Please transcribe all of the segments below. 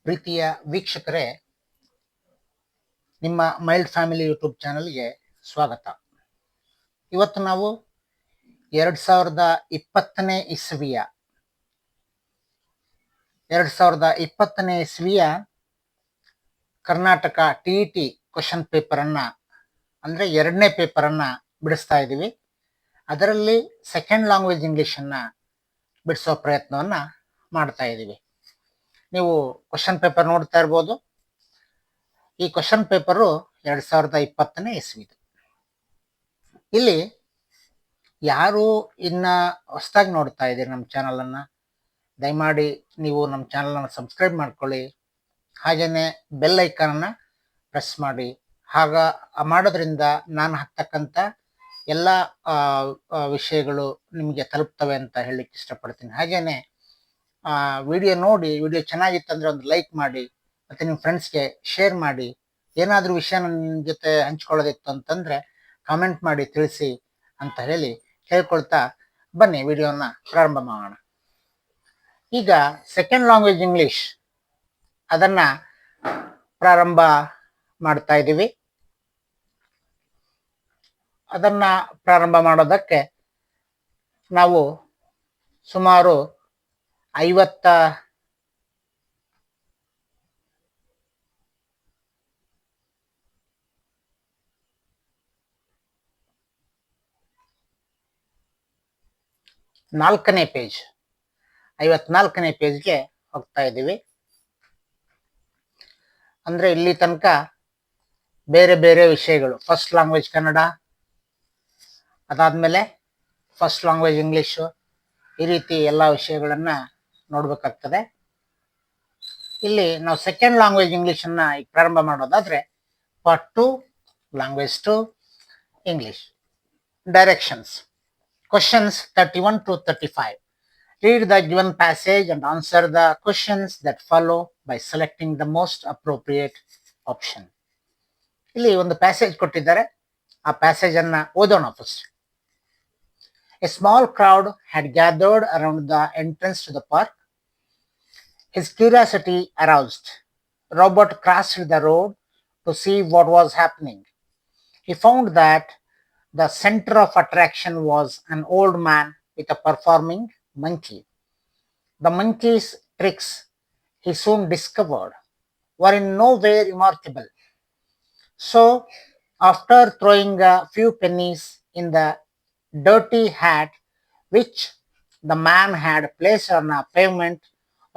ಪ್ರೀತಿಯ ವೀಕ್ಷಕರೇ, ನಿಮ್ಮ ಮೈಲ್ಡ್ ಫ್ಯಾಮಿಲಿ ಯೂಟ್ಯೂಬ್ ಚಾನಲ್ಗೆ ಸ್ವಾಗತ. ಇವತ್ತು ನಾವು 2020ನೇ ಇಸ್ವಿಯ ಕರ್ನಾಟಕ TET ಕ್ವಶನ್ ಪೇಪರನ್ನ ಅಂದರೆ ಎರಡನೇ ಪೇಪರನ್ನು ಬಿಡಿಸ್ತಾ ಇದ್ದೀವಿ. ಅದರಲ್ಲಿ ಸೆಕೆಂಡ್ ಲ್ಯಾಂಗ್ವೇಜ್ ಇಂಗ್ಲೀಷನ್ನು ಬಿಡಿಸೋ ಪ್ರಯತ್ನವನ್ನು ಮಾಡ್ತಾ ಇದ್ದೀವಿ. ನೀವು ಕ್ವಶನ್ ಪೇಪರ್ ನೋಡ್ತಾ ಇರ್ಬೋದು. ಈ ಕ್ವಶನ್ ಪೇಪರು 2020ನೇ ಇಸ್ವಿದು. ಇಲ್ಲಿ ಯಾರು ಇನ್ನ ಹೊಸದಾಗಿ ನೋಡ್ತಾ ಇದ್ದೀರಿ ನಮ್ಮ ಚಾನಲನ್ನು, ದಯಮಾಡಿ ನೀವು ನಮ್ಮ ಚಾನಲನ್ನು ಸಬ್ಸ್ಕ್ರೈಬ್ ಮಾಡ್ಕೊಳ್ಳಿ. ಹಾಗೆಯೇ ಬೆಲ್ ಐಕಾನನ್ನು ಪ್ರೆಸ್ ಮಾಡಿ. ಮಾಡೋದ್ರಿಂದ ನಾನು ಹಾಕ್ತಕ್ಕಂಥ ಎಲ್ಲ ವಿಷಯಗಳು ನಿಮಗೆ ತಲುಪ್ತವೆ ಅಂತ ಹೇಳಲಿಕ್ಕೆ ಇಷ್ಟಪಡ್ತೀನಿ. ಹಾಗೆಯೇ ವಿಡಿಯೋ ನೋಡಿ, ವಿಡಿಯೋ ಚೆನ್ನಾಗಿತ್ತಂದರೆ ಒಂದು ಲೈಕ್ ಮಾಡಿ, ಮತ್ತು ನಿಮ್ಮ ಫ್ರೆಂಡ್ಸ್ಗೆ ಶೇರ್ ಮಾಡಿ. ಏನಾದರೂ ವಿಷಯನ ನಿಮ್ಮ ಜೊತೆ ಹಂಚ್ಕೊಳ್ಳೋದಿತ್ತು ಅಂತಂದರೆ ಕಾಮೆಂಟ್ ಮಾಡಿ ತಿಳಿಸಿ ಅಂತ ಹೇಳಿ ಕೇಳ್ಕೊಳ್ತಾ ಬನ್ನಿ ವಿಡಿಯೋನ ಪ್ರಾರಂಭ ಮಾಡೋಣ. ಈಗ ಸೆಕೆಂಡ್ ಲ್ಯಾಂಗ್ವೇಜ್ ಇಂಗ್ಲೀಷ್ ಅದನ್ನು ಪ್ರಾರಂಭ ಮಾಡ್ತಾ ಇದ್ದೀವಿ. ಅದನ್ನು ಪ್ರಾರಂಭ ಮಾಡೋದಕ್ಕೆ ನಾವು ಸುಮಾರು 54ನೇ ಪೇಜ್ಗೆ ಹೋಗ್ತಾ ಇದ್ದೀವಿ. ಅಂದರೆ ಇಲ್ಲಿ ತನಕ ಬೇರೆ ಬೇರೆ ವಿಷಯಗಳು, ಫಸ್ಟ್ ಲ್ಯಾಂಗ್ವೇಜ್ ಕನ್ನಡ, ಅದಾದಮೇಲೆ ಫಸ್ಟ್ ಲ್ಯಾಂಗ್ವೇಜ್ ಇಂಗ್ಲೀಷು, ಈ ರೀತಿ ಎಲ್ಲ ವಿಷಯಗಳನ್ನು ನೋಡಬೇಕಾಗ್ತದೆ. ಇಲ್ಲಿ ನಾವು ಸೆಕೆಂಡ್ ಲ್ಯಾಂಗ್ವೇಜ್ ಇಂಗ್ಲೀಷನ್ನು ಈಗ ಪ್ರಾರಂಭ ಮಾಡೋದಾದರೆ part 2 language 2 English. Directions. Questions 31 to 35. Read the given passage and answer the questions that follow by selecting the most appropriate option. ಇಲ್ಲಿ ಒಂದು ಪ್ಯಾಸೇಜ್ ಕೊಟ್ಟಿದ್ದಾರೆ, ಆ ಪ್ಯಾಸೇಜ್ ಅನ್ನ ಓದೋಣ first. A small crowd had gathered around the entrance to the park. His curiosity aroused. Robert crossed the road to see what was happening. He found that the center of attraction was an old man with a performing monkey. The monkey's tricks, he soon discovered, were in no way remarkable. So, after throwing a few pennies in the dirty hat which the man had placed on a pavement,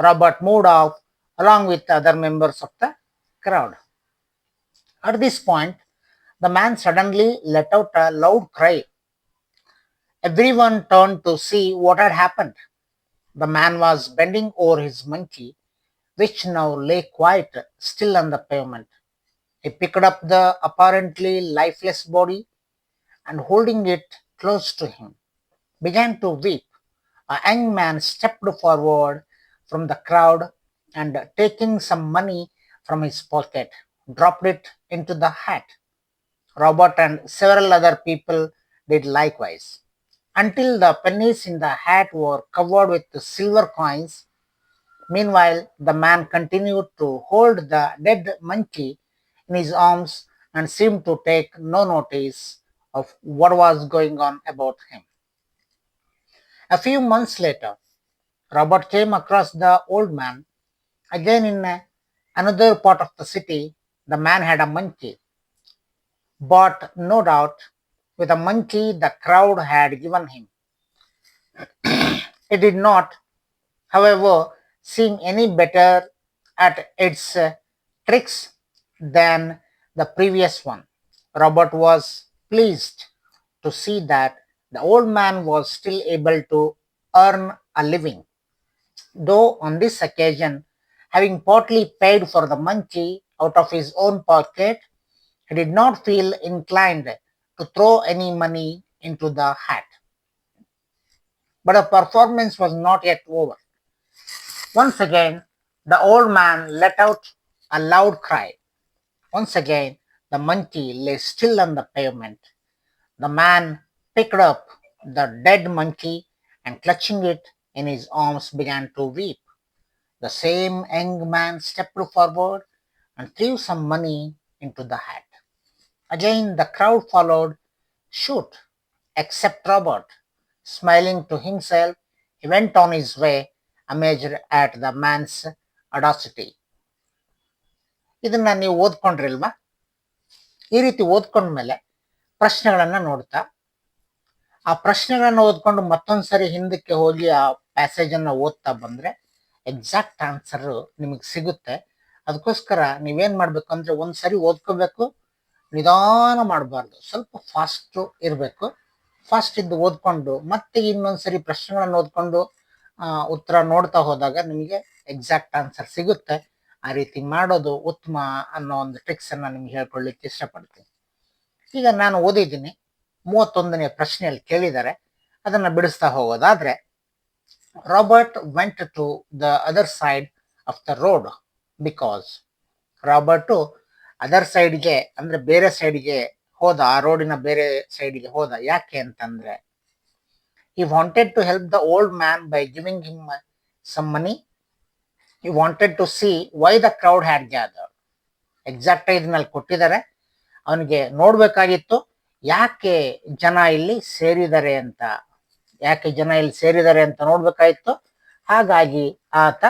Robert moved off along with other members of the crowd. At this point, the man suddenly let out a loud cry. Everyone turned to see what had happened. The man was bending over his monkey, which now lay quite still on the pavement. He picked up the apparently lifeless body and, holding it close to him, began to weep. A young man stepped forward from the crowd and, taking some money from his pocket, dropped it into the hat. Robert and several other people did likewise, until the pennies in the hat were covered with silver coins. Meanwhile, the man continued to hold the dead monkey in his arms and seemed to take no notice of what was going on about him. A few months later, Robert came across the old man again in another part of the city. The man had a monkey, but no doubt with a monkey the crowd had given him. It did not, however, seem any better at its tricks than the previous one. Robert was pleased to see that the old man was still able to earn a living, though on this occasion, having partly paid for the monkey out of his own pocket, he did not feel inclined to throw any money into the hat. But the performance was not yet over. Once again, the old man let out a loud cry. Once again, the monkey lay still on the pavement. The man picked up the dead monkey and, clutching it in his arms, began to weep. The same young man stepped forward and threw some money into the hat. Again the crowd followed suit, except Robert. Smiling to himself, he went on his way, amazed at the man's audacity. ಇದನ್ನ ನೀವು ಓದ್ಕೊಂಡ್ರಿಲ್ವಾ? ಈ ರೀತಿ ಓದ್ಕೊಂಡ್ಮೇಲೆ ಪ್ರಶ್ನೆಗಳನ್ನ ನೋಡ್ತಾ, ಆ ಪ್ರಶ್ನೆಗಳನ್ನ ಓದ್ಕೊಂಡು ಮತ್ತೊಂದ್ಸರಿ ಹಿಂದಕ್ಕೆ ಹೋಗಿ ಆ ಪ್ಯಾಸೇಜ್ ಅನ್ನ ಓದ್ತಾ ಬಂದ್ರೆ ಎಕ್ಸಾಕ್ಟ್ ಆನ್ಸರ್ ನಿಮಗೆ ಸಿಗುತ್ತೆ. ಅದಕ್ಕೋಸ್ಕರ ನೀವೇನ್ ಮಾಡ್ಬೇಕು ಅಂದ್ರೆ ಒಂದ್ಸರಿ ಓದ್ಕೋಬೇಕು, ನಿಧಾನ ಮಾಡಬಾರ್ದು, ಸ್ವಲ್ಪ ಫಾಸ್ಟ್ ಇರಬೇಕು. ಫಾಸ್ಟ್ ಇದ್ದು ಓದ್ಕೊಂಡು ಮತ್ತೆ ಇನ್ನೊಂದ್ಸರಿ ಪ್ರಶ್ನೆಗಳನ್ನು ಓದ್ಕೊಂಡು ಉತ್ತರ ನೋಡ್ತಾ ಹೋದಾಗ ನಿಮಗೆ ಎಕ್ಸಾಕ್ಟ್ ಆನ್ಸರ್ ಸಿಗುತ್ತೆ. ಆ ರೀತಿ ಮಾಡೋದು ಉತ್ತಮ ಅನ್ನೋ ಒಂದು ಟ್ರಿಕ್ಸ್ ಅನ್ನ ನಿಮ್ಗೆ ಹೇಳ್ಕೊಳ್ಳಿಕ್ಕೆ ಇಷ್ಟಪಡ್ತೀನಿ. ಈಗ ನಾನು ಓದಿದ್ದೀನಿ, 31ನೇ ಪ್ರಶ್ನೆಯಲ್ಲಿ ಕೇಳಿದ್ದಾರೆ, ಅದನ್ನ ಬಿಡಿಸ್ತಾ ಹೋಗೋದಾದ್ರೆ, Robert went to the other side of the road because. Robert other ಸೈಡ್ಗೆ ಅಂದ್ರೆ ಬೇರೆ ಸೈಡ್ಗೆ ಹೋದ, ಆ ರೋಡಿನ ಬೇರೆ ಸೈಡ್ಗೆ ಹೋದ. ಯಾಕೆ ಅಂತಂದ್ರೆ, he wanted to help the old man by giving him some money. He wanted to see why the crowd had gathered. Exact ಇದನ್ನಲ್ಲಿ ಕೊಟ್ಟಿದ್ದಾರೆ, ಅವನಿಗೆ ನೋಡ್ಬೇಕಾಗಿತ್ತು ಯಾಕೆ ಜನ ಇಲ್ಲಿ ಸೇರಿದ್ದಾರೆ ಅಂತ, ಯಾಕೆ ಜನ ಇಲ್ಲಿ ಸೇರಿದ್ದಾರೆ ಅಂತ ನೋಡ್ಬೇಕಾಗಿತ್ತು. ಹಾಗಾಗಿ ಆತ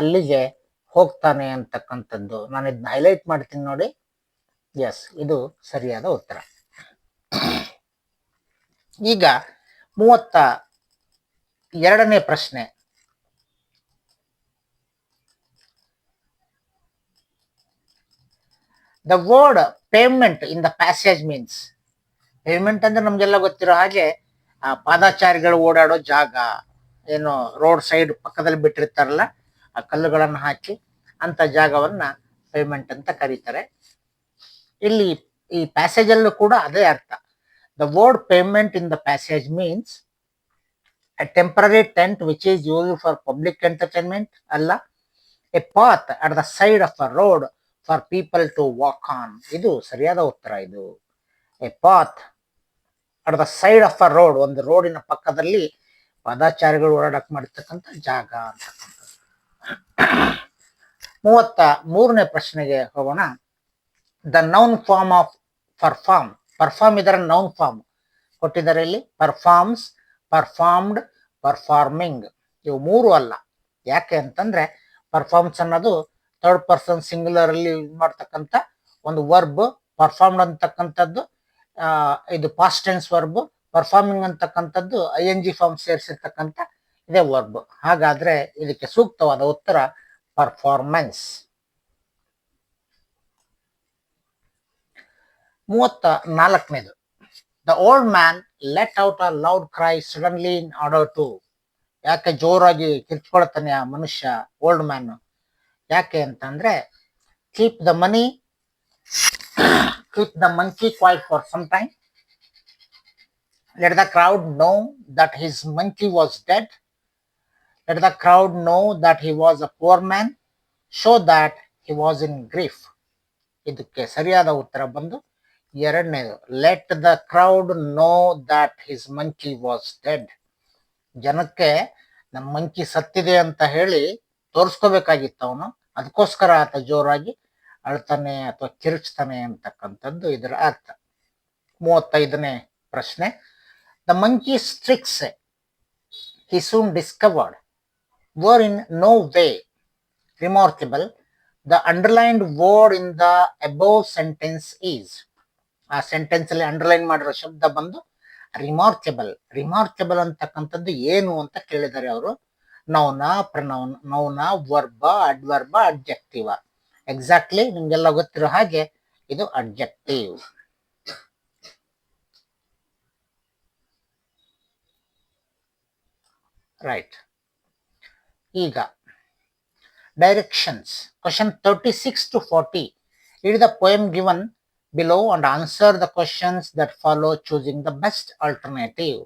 ಅಲ್ಲಿಗೆ ಹೋಗ್ತಾನೆ ಅಂತಕ್ಕಂಥದ್ದು. ನಾನು ಇದನ್ನ ಹೈಲೈಟ್ ಮಾಡ್ತೀನಿ ನೋಡಿ. ಎಸ್, ಇದು ಸರಿಯಾದ ಉತ್ತರ. ಈಗ 32ನೇ ಪ್ರಶ್ನೆ. The word pavement in the passage means. Payment ಅಂದ್ರೆ ನಮ್ಗೆಲ್ಲ ಗೊತ್ತಿರೋ ಹಾಗೆ ಪಾದಾಚಾರಿಗಳು ಓಡಾಡೋ ಜಾಗ, ಏನು ರೋಡ್ ಸೈಡ್ ಪಕ್ಕದಲ್ಲಿ ಬಿಟ್ಟಿರ್ತಾರಲ್ಲ ಆ ಕಲ್ಲುಗಳನ್ನು ಹಾಕಿ ಅಂತ ಜಾಗವನ್ನ ಪೇಮೆಂಟ್ ಅಂತ ಕರೀತಾರೆ. ಇಲ್ಲಿ ಈ ಪ್ಯಾಸೇಜ್ ಅಲ್ಲೂ ಕೂಡ ಅದೇ ಅರ್ಥ. The word pavement in the passage means a temporary tent which is used for public entertainment ಅಲ್ಲ, a path at the side of a road for people to walk on. ಇದು ಸರಿಯಾದ ಉತ್ತರ. ಇದು a path at the side of a road, ಒಂದು ರೋಡಿನ ಪಕ್ಕದಲ್ಲಿ ಪಾದಾಚಾರಿಗಳು ಓಡಾಡಕ್ ಮಾಡಿರ್ತಕ್ಕಂಥ ಜಾಗ ಅಂತಕ್ಕಂಥದ್ದು. 33ನೇ ಪ್ರಶ್ನೆಗೆ ಹೋಗೋಣ. The noun form of perform. Perform ಇದರ ನೌನ್ ಫಾರ್ಮ್ ಕೊಟ್ಟಿದ್ದಾರೆ ಇಲ್ಲಿ. Performs, performed, performing. ಇವು ಮೂರು ಅಲ್ಲ. ಯಾಕೆ ಅಂತಂದ್ರೆ ಪರ್ಫಾರ್ಮ್ಸ್ ಅನ್ನೋದು ಥರ್ಡ್ ಪರ್ಸನ್ ಸಿಂಗ್ಯುಲರ್ ಅಲ್ಲಿ ಯೂಸ್ ಮಾಡ್ತಕ್ಕಂಥ ಒಂದು ವರ್ಬ್. ಪರ್ಫಾರ್ಮ್ಡ್ ಅಂತಕ್ಕಂಥದ್ದು ಇದು ಪಾಸ್ಟ್ ಟೆನ್ಸ್ ವರ್ಬ್. ಪರ್ಫಾರ್ಮಿಂಗ್ ಅಂತಕ್ಕಂಥದ್ದು ING ಫಾರ್ಮ್ ಸೇರಿಸಿರ್ತಕ್ಕಂಥ ಇದೇ ವರ್ಬ್. ಹಾಗಾದ್ರೆ ಇದಕ್ಕೆ ಸೂಕ್ತವಾದ ಉತ್ತರ ಪರ್ಫಾರ್ಮೆನ್ಸ್. 34ನೇದು. The old man let out a loud cry suddenly in order to. ಯಾಕೆ ಜೋರಾಗಿ ಕಿರ್ಚ್ಕೊಳ್ತಾನೆ ಆ ಮನುಷ್ಯ, ಓಲ್ಡ್ ಮ್ಯಾನ್? ಯಾಕೆ ಅಂತಂದ್ರೆ, keep the money, keep the monkey quiet for some time, let the crowd know that his monkey was dead, let the crowd know that he was a poor man, show that he was in grief. ಇದಕ್ಕೆ ಸರಿಯಾದ ಉತ್ತರ ಬಂದು 2ನೇದು, let the crowd know that his monkey was dead. ಜನಕ್ಕೆ ನಮ್ಮ monkey ಸತ್ತಿದೆ ಅಂತ ಹೇಳಿ ತೋರಿಸ್ಕೋಬೇಕಾಗಿತ್ತು ಅವನು, ಅದಕ್ಕೋಸ್ಕರ ಆತ ಜೋರಾಗಿ ಅಳ್ತಾನೆ ಅಥವಾ ಕಿರುಚ್ತಾನೆ ಅಂತಕ್ಕಂಥದ್ದು ಇದರ ಅರ್ಥ. 35ನೇ ಪ್ರಶ್ನೆ. The monkeys tricks he soon discovered were in no way remarkable. The underlined word in the above sentence is. ಆ ಸೆಂಟೆನ್ಸ್ ಅಲ್ಲಿ ಅಂಡರ್ಲೈನ್ ಮಾಡಿರೋ ಶಬ್ದ ಬಂದು ರಿಮಾರ್ಕೆಬಲ್. ರಿಮಾರ್ಕೆಬಲ್ ಅಂತಕ್ಕಂಥದ್ದು ಏನು ಅಂತ ಕೇಳಿದ್ದಾರೆ ಅವರು. ನೌನ, ಪ್ರನೌನ್, ನೌನ, ವರ್ಬ, ಅಡ್ವರ್ಬ, ಅಡ್ಜೆಕ್ಟಿವ್. ಎಕ್ಸಾಕ್ಟ್ಲಿ ನಿಮ್ಗೆಲ್ಲ ಗೊತ್ತಿರೋ ಹಾಗೆ ಇದು ಅಡ್ಜೆಕ್ಟಿವ್. ರೈಟ್. ಈಗ directions. Question 36 to 40. Read the poem given below and answer the questions that follow, choosing the best alternative.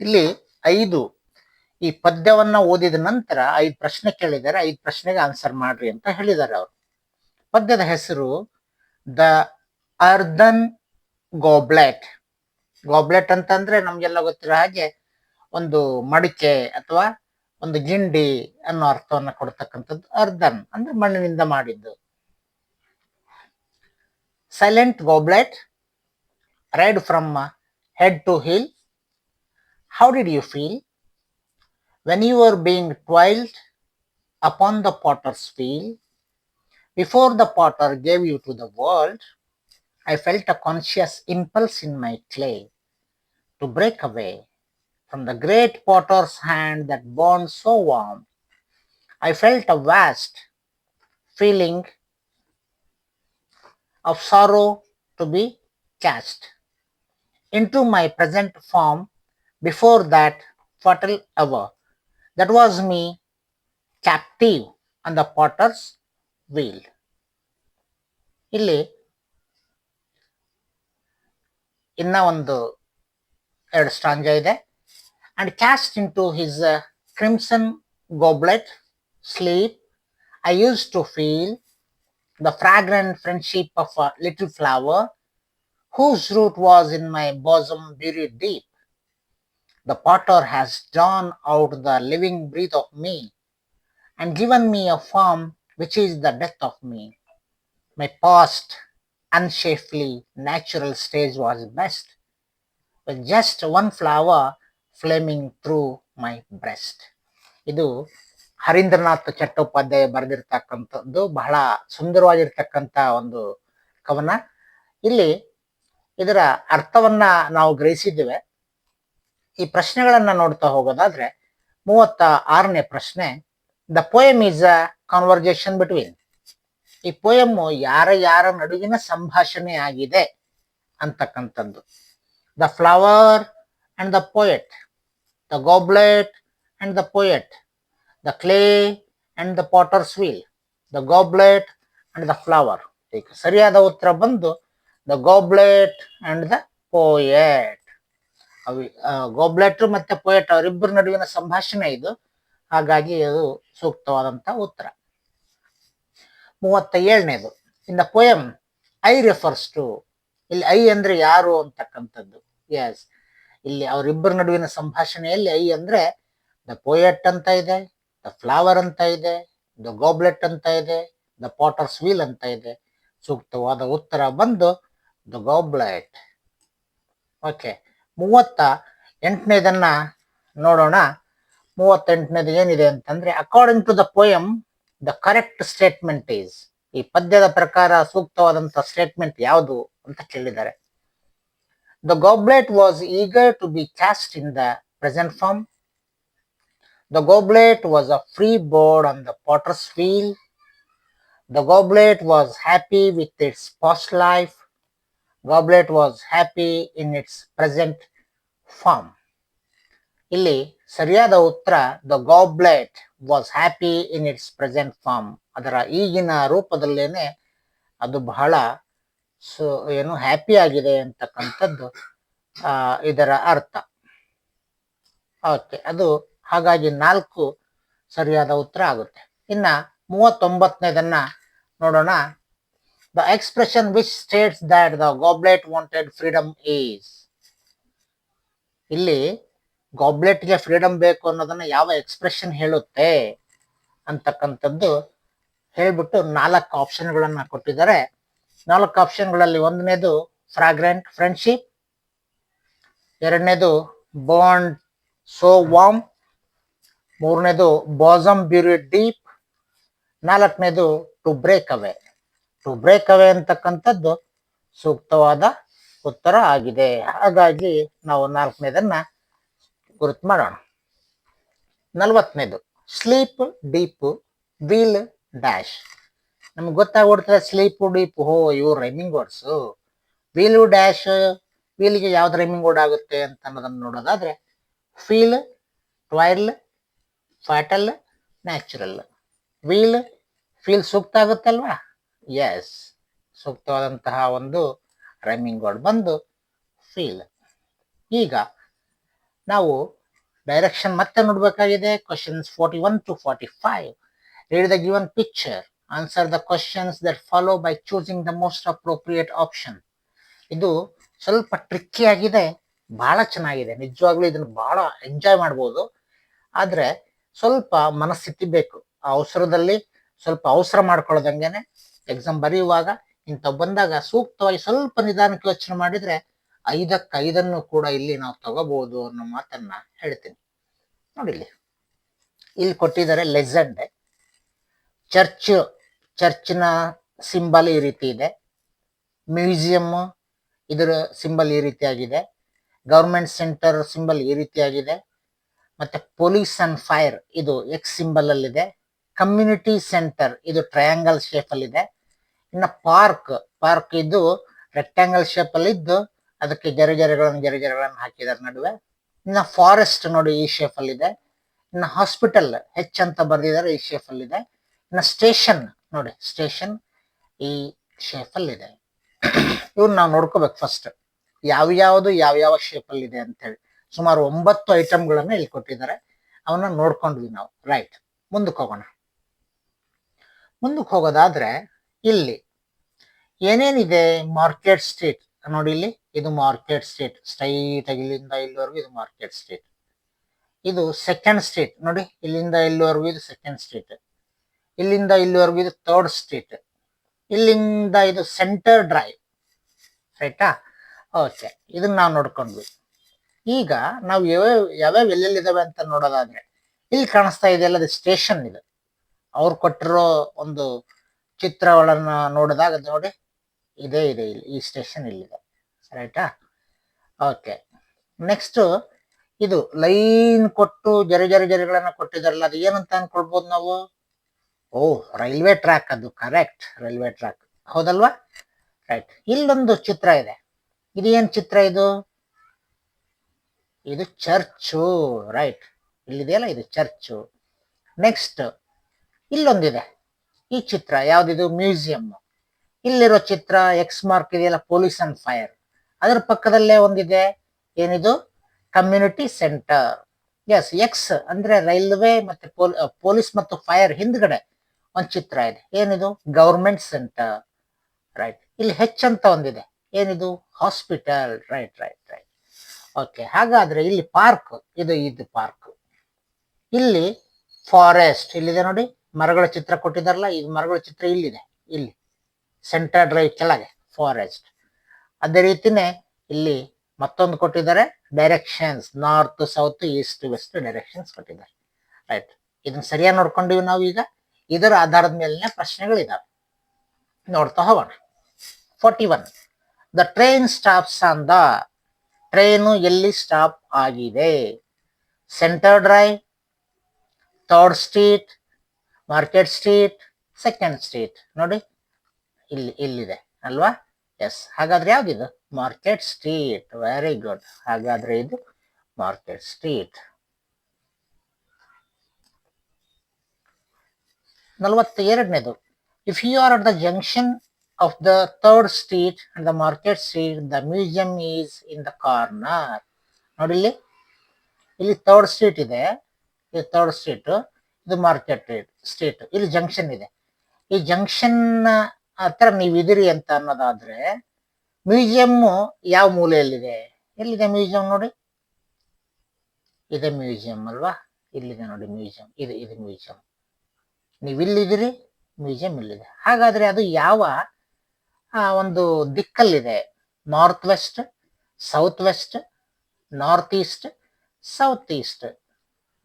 ಇಲ್ಲಿ 5 ಈ ಪದ್ಯವನ್ನ ಓದಿದ ನಂತರ 5 ಪ್ರಶ್ನೆ ಕೇಳಿದ್ದಾರೆ. 5 ಪ್ರಶ್ನೆಗೆ ಆನ್ಸರ್ ಮಾಡ್ರಿ ಅಂತ ಹೇಳಿದ್ದಾರೆ ಅವರು. ಪದ್ಯದ ಹೆಸರು ದ ಅರ್ಧನ್ ಗೋಬ್ಲೆಟ್. ಗೋಬ್ಲೆಟ್ ಅಂತಂದ್ರೆ ನಮ್ಗೆಲ್ಲ ಗೊತ್ತಿರೋ ಹಾಗೆ ಒಂದು ಮಡಿಕೆ ಅಥವಾ ಒಂದು ಗಿಂಡಿ ಅನ್ನೋ ಅರ್ಥವನ್ನ ಕೊಡ್ತಕ್ಕಂಥದ್ದು. ಅರ್ಧನ್ ಅಂದ್ರೆ ಮಣ್ಣಿನಿಂದ ಮಾಡಿದ್ದು. Silent goblet, red from head to heel. How did you feel when you were being twirled upon the potter's wheel? Before the potter gave you to the world, I felt a conscious impulse in my clay to break away from the great potter's hand that burned so warm. I felt a vast feeling of sorrow to be cast into my present form before that fatal hour. That was me, captive on the potter's wheel. ಇಲ್ಲಿ ಇನ್ನ ಒಂದು 2 stanza ಇದೆ. And cast into his crimson goblet sleep, I used to feel the fragrant friendship of a little flower whose root was in my bosom buried deep. The potter has drawn out the living breath of me and given me a form which is the death of me. My past, unshapely, natural stage was best, with just one flower flaming through my breast. ಇದು ಹರೀಂದ್ರನಾಥ್ ಚಟ್ಟೋಪಾಧ್ಯಾಯ ಬರೆದಿರ್ತಕ್ಕಂಥದ್ದು, ಬಹಳ ಸುಂದರವಾಗಿರ್ತಕ್ಕಂಥ ಒಂದು ಕವನ. ಇಲ್ಲಿ ಇದರ ಅರ್ಥವನ್ನ ನಾವು ಗ್ರಹಿಸಿದ್ದೇವೆ. ಈ ಪ್ರಶ್ನೆಗಳನ್ನ ನೋಡ್ತಾ ಹೋಗೋದಾದ್ರೆ 36ನೇ ಪ್ರಶ್ನೆ, the poem is a conversation between. ಈ ಪೋಯಮ್ ಯಾರ ನಡುವಿನ ಸಂಭಾಷಣೆ ಆಗಿದೆ ಅಂತಕ್ಕಂಥದ್ದು. The flower and the poet, the goblet and the poet, the clay and the potter's wheel, the goblet and the flower. ಈಗ ಸರಿಯಾದ ಉತ್ತರ ಬಂದು the goblet and the poet. Goblet ಮತ್ತೆ ಪೋಯೆಟ್ ಅವರಿಬ್ಬರ ನಡುವಿನ ಸಂಭಾಷಣೆ ಇದು, ಹಾಗಾಗಿ ಅದು ಸೂಕ್ತವಾದಂತ ಉತ್ತರ. 37ನೇದು, in the poem I refers to. ಇಲ್ಲಿ ಐ ಅಂದ್ರೆ ಯಾರು ಅಂತಕ್ಕಂಥದ್ದು. ಎಸ್, ಇಲ್ಲಿ ಅವರಿಬ್ಬರ ನಡುವಿನ ಸಂಭಾಷಣೆಯಲ್ಲಿ ಐ ಅಂದ್ರೆ ದ ಪೋಯೆಟ್ ಅಂತ ಇದೆ, ದ ಫ್ಲವರ್ ಅಂತ ಇದೆ, ದ ಗೋಬ್ಲೆಟ್ ಅಂತ ಇದೆ, ದ ಪಾಟರ್ಸ್ ವೀಲ್ ಅಂತ ಇದೆ. ಸೂಕ್ತವಾದ ಉತ್ತರ ಬಂದು ದ ಗೋಬ್ಲೆಟ್. ಓಕೆ, 38ನೇದನ್ನ ನೋಡೋಣ. 38ನೇದು ಏನಿದೆ ಅಂತಂದ್ರೆ, according to the poem the correct statement is. ಈ ಪದ್ಯದ ಪ್ರಕಾರ ಸೂಕ್ತವಾದಂತ ಸ್ಟೇಟ್ಮೆಂಟ್ ಯಾವುದು ಅಂತ ಕೇಳಿದ್ದಾರೆ. The goblet was eager to be cast in the present form. The goblet was a free board on the potter's wheel. The goblet was happy with its past life. Goblet was happy in its present form. ಇಲ್ಲಿ ಸರಿಯಾದ ಉತ್ತರ the goblet was happy in its present form. ಅದರ ಈಗಿನ ರೂಪದಲ್ಲೇನೆ ಅದು ಬಹಳ ಏನು happy ಆಗಿದೆ ಅಂತಕ್ಕಂಥದ್ದು ಇದರ ಅರ್ಥ. ಓಕೆ, ಅದು ಹಾಗಾಗಿ 4 ಸರಿಯಾದ ಉತ್ತರ ಆಗುತ್ತೆ. ಇನ್ನ 39ನೇದನ್ನ ನೋಡೋಣ. The expression which States that the goblet wanted freedom is. ಇಲ್ಲಿ ಗಾಬ್ಲೆಟ್ಗೆ ಫ್ರೀಡಮ್ ಬೇಕು ಅನ್ನೋದನ್ನ ಯಾವ ಎಕ್ಸ್ಪ್ರೆಷನ್ ಹೇಳುತ್ತೆ ಅಂತಕ್ಕಂಥದ್ದು ಹೇಳ್ಬಿಟ್ಟು 4 ಆಪ್ಷನ್ಗಳನ್ನ ಕೊಟ್ಟಿದ್ದಾರೆ. 4 ಆಪ್ಷನ್ಗಳಲ್ಲಿ 1ನೇದು ಫ್ರಾಗ್ರೆಂಟ್ ಫ್ರೆಂಡ್ಶಿಪ್, 2ನೇದು ಬಾಂಡ್ ಸೋ ವಾರ್ಮ್, 3ನೇದು ಬಾಸಮ್ ಬ್ಯೂರಿಡ್ ಡೀಪ್, 4ನೇದು to break away. To break away ಅಂತಕ್ಕಂಥದ್ದು ಸೂಕ್ತವಾದ ಉತ್ತರ ಆಗಿದೆ. ಹಾಗಾಗಿ ನಾವು 4ನೇದನ್ನ ಗುರುತು ಮಾಡೋಣ. 40ನೇದು ಸ್ಲೀಪ್ ಡೀಪ್ ವೀಲ್ ಡ್ಯಾಶ್. ನಮ್ಗೆ ಗೊತ್ತಾಗ್ಬಿಡ್ತದೆ ಸ್ಲೀಪ್ ಡೀಪ್, ಇವು ರೈಮಿಂಗ್ ವರ್ಡ್ಸ್. ವೀಲು ಡ್ಯಾಶ್, ವೀಲ್ಗೆ ಯಾವ್ದು ರೈಮಿಂಗ್ ವರ್ಡ್ ಆಗುತ್ತೆ ಅಂತ ಅನ್ನೋದನ್ನ ನೋಡೋದಾದ್ರೆ feel, toil, fatal, natural. Wheel, feel ಸೂಕ್ತ ಆಗುತ್ತಲ್ವಾ? ಎಸ್, ಸೂಕ್ತವಾದಂತಹ ಒಂದು ರೈಮಿಂಗ್ ವರ್ಡ್ ಬಂದು ಫೀಲ್. ಈಗ ನಾವು ಡೈರೆಕ್ಷನ್ ಮತ್ತೆ ನೋಡ್ಬೇಕಾಗಿದೆ. Questions 41 to 45. Read the given picture, answer the questions that follow by choosing the most appropriate option. ಇದು ಸ್ವಲ್ಪ ಟ್ರಿಕ್ಕಿ ಆಗಿದೆ, ಬಹಳ ಚೆನ್ನಾಗಿದೆ. ನಿಜವಾಗ್ಲೂ ಇದನ್ನು ಬಹಳ ಎಂಜಾಯ್ ಮಾಡ್ಬೋದು. ಆದ್ರೆ ಸ್ವಲ್ಪ ಮನಸ್ಥಿತಿ ಬೇಕು. ಆ ಅವಸರದಲ್ಲಿ ಸ್ವಲ್ಪ ಅವಸರ ಮಾಡ್ಕೊಳ್ಳೋದಂಗೆನೆ ಎಕ್ಸಾಮ್ ಬರೆಯುವಾಗ ಇಂಥ ಬಂದಾಗ ಸೂಕ್ತವಾಗಿ ಸ್ವಲ್ಪ ನಿಧಾನಕ್ಕೆ ಯೋಚನೆ ಮಾಡಿದ್ರೆ 5ಕ್ಕೆ 5 ಕೂಡ ಇಲ್ಲಿ ನಾವು ತಗೋಬಹುದು ಅನ್ನೋ ಮಾತನ್ನ ಹೇಳ್ತೀನಿ. ನೋಡಿ ಇಲ್ಲಿ ಕೊಟ್ಟಿದ್ದಾರೆ ಲೆಜೆಂಡ್. ಚರ್ಚ್ನ ಸಿಂಬಲ್ ಈ ರೀತಿ ಇದೆ. ಮ್ಯೂಸಿಯಂ ಇದರ ಸಿಂಬಲ್ ಈ ರೀತಿಯಾಗಿದೆ. ಗವರ್ಮೆಂಟ್ ಸೆಂಟರ್ ಸಿಂಬಲ್ ಈ ರೀತಿಯಾಗಿದೆ. ಮತ್ತೆ ಪೊಲೀಸ್ ಅಂಡ್ ಫೈರ್ ಇದು ಎಕ್ಸ್ ಸಿಂಬಲ್ ಅಲ್ಲಿ ಇದೆ. ಕಮ್ಯುನಿಟಿ ಸೆಂಟರ್ ಇದು ಟ್ರಯಾಂಗಲ್ ಶೇಪ್ ಅಲ್ಲಿ ಇದೆ. ಇನ್ನು ಪಾರ್ಕ್ ಇದು ರೆಕ್ಟಾಂಗಲ್ ಶೇಪ್ ಅಲ್ಲಿ ಇದ್ದು ಅದಕ್ಕೆ ಜರೆಗಳನ್ನು ಹಾಕಿದ್ದಾರೆ ನಡುವೆ. ಇನ್ನು ಫಾರೆಸ್ಟ್ ನೋಡಿ ಈ ಶೇಪ್ ಅಲ್ಲಿ ಇದೆ. ಇನ್ನು ಹಾಸ್ಪಿಟಲ್ ಹೆಚ್ ಅಂತ ಬರ್ದಿದ್ದಾರೆ ಈ ಶೇಪ್ ಅಲ್ಲಿ ಇದೆ. ಇನ್ನು ಸ್ಟೇಷನ್ ನೋಡಿ ಸ್ಟೇಷನ್ ಈ ಶೇಪ್ ಅಲ್ಲಿ ಇದೆ. ಇವ್ರು ನಾವು ನೋಡ್ಕೋಬೇಕು ಫಸ್ಟ್ ಯಾವ ಶೇಪ್ ಅಲ್ಲಿ ಇದೆ ಅಂತ ಹೇಳಿ. ಸುಮಾರು 9 ಐಟಮ್ಗಳನ್ನ ಇಲ್ಲಿ ಕೊಟ್ಟಿದ್ದಾರೆ. ಅವನ್ನ ನೋಡ್ಕೊಂಡ್ವಿ ನಾವು. ರೈಟ್, ಮುಂದಕ್ಕೆ ಹೋಗೋಣ. ಮುಂದಕ್ಕೆ ಹೋಗೋದಾದ್ರೆ ಇಲ್ಲಿ ಏನೇನಿದೆ, ಮಾರ್ಕೆಟ್ ಸ್ಟ್ರೀಟ್ ನೋಡಿ, ಇಲ್ಲಿ ಇದು ಮಾರ್ಕೆಟ್ ಸ್ಟ್ರೀಟ್, ಸ್ಟ್ರೈಟ್ ಆಗಿ ಇಲ್ಲಿಂದ ಇಲ್ಲಿವರೆಗೂ ಇದು ಮಾರ್ಕೆಟ್ ಸ್ಟ್ರೀಟ್. ಇದು ಸೆಕೆಂಡ್ ಸ್ಟ್ರೀಟ್ ನೋಡಿ, ಇಲ್ಲಿಂದ ಇಲ್ಲಿವರೆಗೂ ಇದು ಸೆಕೆಂಡ್ ಸ್ಟ್ರೀಟ್. ಇಲ್ಲಿಂದ ಇಲ್ಲಿವರೆಗೂ ಇದು ಥರ್ಡ್ ಸ್ಟ್ರೀಟ್. ಇಲ್ಲಿಂದ ಇದು ಸೆಂಟರ್ ಡ್ರೈವ್. ರೈಟಾ? ಓಕೆ, ಇದನ್ನ ನಾವು ನೋಡ್ಕೊಂಡ್ವಿ. ಈಗ ನಾವು ಯಾವ್ಯಾವ ಎಲ್ಲೆಲ್ಲಿದ್ದಾವೆ ಅಂತ ನೋಡೋದಾದ್ರೆ ಇಲ್ಲಿ ಕಾಣಿಸ್ತಾ ಇದೆಯಲ್ಲ, ಅದು ಸ್ಟೇಷನ್ ಇದೆ. ಅವ್ರು ಕೊಟ್ಟಿರೋ ಒಂದು ಚಿತ್ರಗಳನ್ನ ನೋಡಿದಾಗ ನೋಡಿ ಇದೇ ಇದೆ, ಇಲ್ಲಿ ಈ ಸ್ಟೇಷನ್ ಇಲ್ಲಿದೆ. ರೈಟಾ? ಓಕೆ, ನೆಕ್ಸ್ಟ್ ಇದು ಲೈನ್ ಕೊಟ್ಟು ಜರೆಗಳನ್ನ ಕೊಟ್ಟಿದಾರಲ್ಲ, ಅದು ಏನಂತ ಅನ್ಕೊಳ್ಬೋದು ನಾವು? Railway track. ಅದು ಕರೆಕ್ಟ್, ರೈಲ್ವೆ ಟ್ರ್ಯಾಕ್, ಹೌದಲ್ವಾ? ರೈಟ್. ಇಲ್ಲೊಂದು ಚಿತ್ರ ಇದೆ. ಇದು ಏನ್ ಚಿತ್ರ? ಇದು ಚರ್ಚು. ರೈಟ್, ಇಲ್ಲಿದೆಯಲ್ಲ ಇದು ಚರ್ಚು. ನೆಕ್ಸ್ಟ್ ಇಲ್ಲೊಂದಿದೆ, ಈ ಚಿತ್ರ ಯಾವ್ದಿದು? ಮ್ಯೂಸಿಯಂ. ಇಲ್ಲಿರೋ ಚಿತ್ರ ಎಕ್ಸ್ ಮಾರ್ಕ್ ಇದೆಯಲ್ಲ, ಪೊಲೀಸ್ ಅಂಡ್ ಫೈರ್. ಅದರ ಪಕ್ಕದಲ್ಲೇ ಒಂದಿದೆ, ಏನಿದು? Community centre. ಎಸ್, ಎಕ್ಸ್ ಅಂದ್ರೆ ರೈಲ್ವೆ ಮತ್ತೆ ಪೊಲೀಸ್ ಮತ್ತು ಫೈರ್ ಹಿಂದ್ಗಡೆ ಒಂದು ಚಿತ್ರ ಇದೆ, ಏನಿದು? Government centre. ರೈಟ್. ಇಲ್ಲಿ ಹೆಚ್ ಅಂತ ಒಂದಿದೆ, ಏನಿದು? ಹಾಸ್ಪಿಟಲ್. ರೈಟ್. ಓಕೆ, ಹಾಗಾದ್ರೆ ಇಲ್ಲಿ ಪಾರ್ಕ್, ಇದು ಪಾರ್ಕ್. ಇಲ್ಲಿ ಫಾರೆಸ್ಟ್ ಇಲ್ಲಿದೆ ನೋಡಿ, ಮರಗಳ ಚಿತ್ರ ಕೊಟ್ಟಿದಾರಲ್ಲ, ಈ ಮರಗಳ ಚಿತ್ರ ಇಲ್ಲಿದೆ, ಇಲ್ಲಿ ಸೆಂಟರ್ ಡ್ರೈವ್ ಕೆಳಗೆ ಫಾರೆಸ್ಟ್. ಅದೇ ರೀತಿನೇ ಇಲ್ಲಿ ಮತ್ತೊಂದು ಕೊಟ್ಟಿದ್ದಾರೆ, directions, north south east west directions ಕೊಟ್ಟಿದ್ದಾರೆ. ರೈಟ್, ಇದನ್ನ ಸರಿಯಾಗಿ ನೋಡ್ಕೊಂಡಿವಿ ನಾವು. ಈಗ ಇದರ ಆಧಾರದ ಮೇಲಿನ ಪ್ರಶ್ನೆಗಳಿದಾವೆ, ನೋಡ್ತಾ ಹೋಗೋಣ. 41. The train stops on the. Train ಎಲ್ಲಿ ಸ್ಟಾಪ್ ಆಗಿದೆ? Centre drive, third street, market street, second street. ನೋಡಿ ಇಲ್ಲಿದೆ ಅಲ್ವಾ? ಎಸ್, ಹಾಗಾದ್ರೆ ಯಾವ್ದಿದು? Market street. Very good. ಹಾಗಾದ್ರೆ ಇದು ಮಾರ್ಕೆಟ್ ಸ್ಟ್ರೀಟ್. 42ನೇದು. If you are at the junction of the third street and the market street, the museum is in the corner. ನೋಡಿ ಇಲ್ಲಿ ಥರ್ಡ್ ಸ್ಟ್ರೀಟ್ ಇದೆ, ಇದು ಥರ್ಡ್ ಸ್ಟ್ರೀಟ್, ಇದು ಮಾರ್ಕೆಟ್ ಸ್ಟ್ರೀಟ್, ಇಲ್ಲಿ junction ಇದೆ. ಈ ಜಂಕ್ಷನ್ ಹತ್ರ ನೀವು ಇದಿರಿ ಅಂತ ಅನ್ನೋದಾದ್ರೆ ಮ್ಯೂಸಿಯಂ ಯಾವ ಮೂಲೆಯಲ್ಲಿದೆ? ಎಲ್ಲಿದೆ ಮ್ಯೂಸಿಯಂ? ನೋಡಿ ಇದೆ ಮ್ಯೂಸಿಯಂ ಅಲ್ವಾ? ಇಲ್ಲಿದೆ ನೋಡಿ ಮ್ಯೂಸಿಯಂ, ಇದು ಮ್ಯೂಸಿಯಂ. ನೀವು ಇಲ್ಲಿದ್ದೀರಿ, ಮ್ಯೂಸಿಯಂ ಇಲ್ಲಿದೆ. ಹಾಗಾದ್ರೆ ಅದು ಯಾವ ಒಂದು ದಿಕ್ಕಲ್ಲಿದೆ? North west, south west, north east, south east.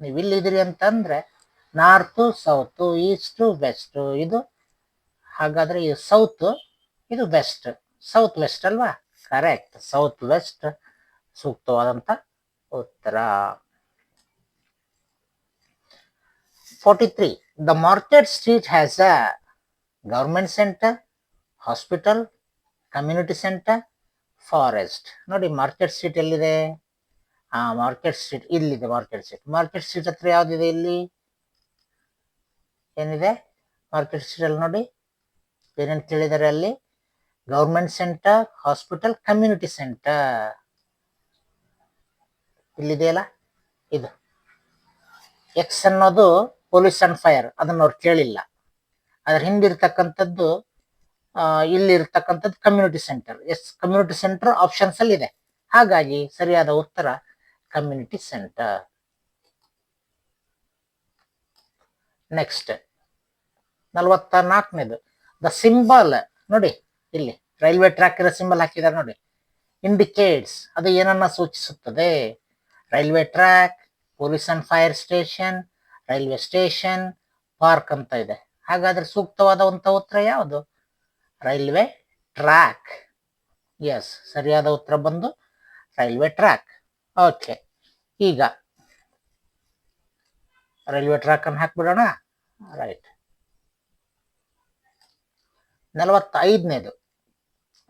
ನೀವು ಇಲ್ಲಿದ್ದೀರಿ ಅಂತಂದ್ರೆ ನಾರ್ತ್, ಸೌತ್, ಈಸ್ಟ್, ವೆಸ್ಟ್. ಇದು ಹಾಗಾದ್ರೆ ಇದು ಸೌತ್, ಇದು ವೆಸ್ಟ್. ಸೌತ್ ವೆಸ್ಟ್ ಅಲ್ವಾ? ಕರೆಕ್ಟ್, ಸೌತ್ ವೆಸ್ಟ್ ಸೂಕ್ತವಾದಂತ ಉತ್ತರ. 43. The market street has a government center, hospital, community centre, forest. ನೋಡಿ ಮಾರ್ಕೆಟ್ ಸ್ಟ್ರೀಟ್ ಎಲ್ಲಿದೆ? ಮಾರ್ಕೆಟ್ ಸ್ಟ್ರೀಟ್ ಇಲ್ಲಿದೆ. ಮಾರ್ಕೆಟ್ ಸ್ಟ್ರೀಟ್ ಹತ್ರ ಯಾವ್ದಿದೆ? ಇಲ್ಲಿ ಏನಿದೆ ಮಾರ್ಕೆಟ್ ಸ್ಟ್ರೀಟ್ ಅಲ್ಲಿ? ನೋಡಿ ಏನೇನು ಕೇಳಿದ್ದಾರೆ ಅಲ್ಲಿ? Government centre, hospital, community centre. ಇಲ್ಲಿದೆಯಲ್ಲ ಇದು. ಎಕ್ಸ್ ಅನ್ನೋದು ಪೊಲೀಸ್ ಅಂಡ್ ಫೈರ್, ಅದನ್ನ ಅವ್ರು ಕೇಳಿಲ್ಲ. ಅದ್ರ ಹಿಂದಿರ್ತಕ್ಕಂಥದ್ದು ಇಲ್ಲಿ ಇರ್ತಕ್ಕಂಥದ್ದು community centre. Yes, community centre options ಅಲ್ಲಿ ಇದೆ. ಹಾಗಾಗಿ ಸರಿಯಾದ ಉತ್ತರ ಕಮ್ಯುನಿಟಿ ಸೆಂಟರ್. ನೆಕ್ಸ್ಟ್ 44ನೇದು ದ ಸಿಂಬಲ್ ನೋಡಿ, ಇಲ್ಲಿ ರೈಲ್ವೆ ಟ್ರ್ಯಾಕ್ ಇರೋ ಸಿಂಬಲ್ ಹಾಕಿದ್ದಾರೆ ನೋಡಿ, ಇಂಡಿಕೇಟ್ಸ್, ಅದು ಏನನ್ನ ಸೂಚಿಸುತ್ತದೆ? Railway track, police and fire station, railway station, park ಅಂತ ಇದೆ. ಹಾಗಾದ್ರೆ ಸೂಕ್ತವಾದಂತ ಉತ್ತರ ಯಾವುದು? Railway track. ಎಸ್, ಸರಿಯಾದ ಉತ್ತರ ಬಂದು ರೈಲ್ವೆ ಟ್ರ್ಯಾಕ್. ಓಕೆ, ಈಗ ರೈಲ್ವೆ ಟ್ರ್ಯಾಕ್ ಅನ್ನು ಹಾಕ್ಬಿಡೋಣ. ರೈಟ್. 45ನೇದು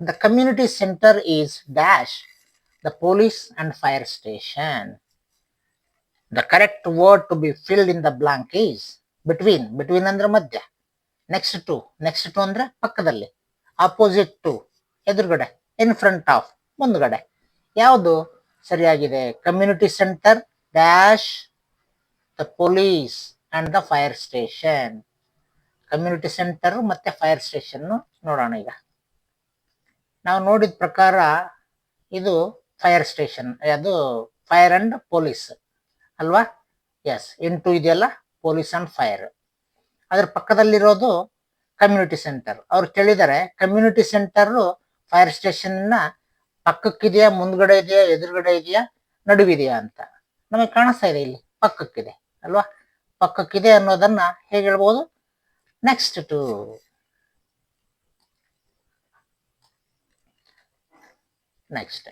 the community centre is dash the police and fire station. The correct word to be filled in the blank is between. Between ಅಂದ್ರೆ ಮಧ್ಯ. Next to, next to ಅಂದ್ರೆ ಪಕ್ಕದಲ್ಲಿ. Opposite to ಎದುರುಗಡೆ. In front of ಮುಂದ್ಗಡೆ. ಯಾವುದು ಸರಿಯಾಗಿದೆ? Community centre dash the police and the fire station. Community centre ಮತ್ತೆ fire station ನೋಡೋಣ. ಈಗ ನಾವು ನೋಡಿದ ಪ್ರಕಾರ ಇದು ಫೈರ್ ಸ್ಟೇಷನ್, ಅದು ಫೈರ್ ಅಂಡ್ ಪೊಲೀಸ್ ಅಲ್ವಾ? ಎಸ್, ಇಂಟು ಇದೆಯಲ್ಲ ಪೊಲೀಸ್ ಅಂಡ್ ಫೈರ್. ಅದ್ರ ಪಕ್ಕದಲ್ಲಿರೋದು ಕಮ್ಯುನಿಟಿ ಸೆಂಟರ್. ಅವ್ರು ಕೇಳಿದರೆ ಕಮ್ಯುನಿಟಿ ಸೆಂಟರ್ ಫೈರ್ ಸ್ಟೇಷನ್ ಪಕ್ಕಕ್ಕಿದೆಯಾ, ಮುಂದ್ಗಡೆ ಇದೆಯಾ, ಎದುರುಗಡೆ ಇದೆಯಾ, ನಡುವಿದೆಯಾ ಅಂತ. ನಮಗೆ ಕಾಣಿಸ್ತಾ ಇದೆ ಇಲ್ಲಿ ಪಕ್ಕಕ್ಕಿದೆ ಅಲ್ವಾ? ಪಕ್ಕಕ್ಕಿದೆ ಅನ್ನೋದನ್ನ ಹೇಗೆ ಹೇಳ್ಬೋದು? Next to. Next,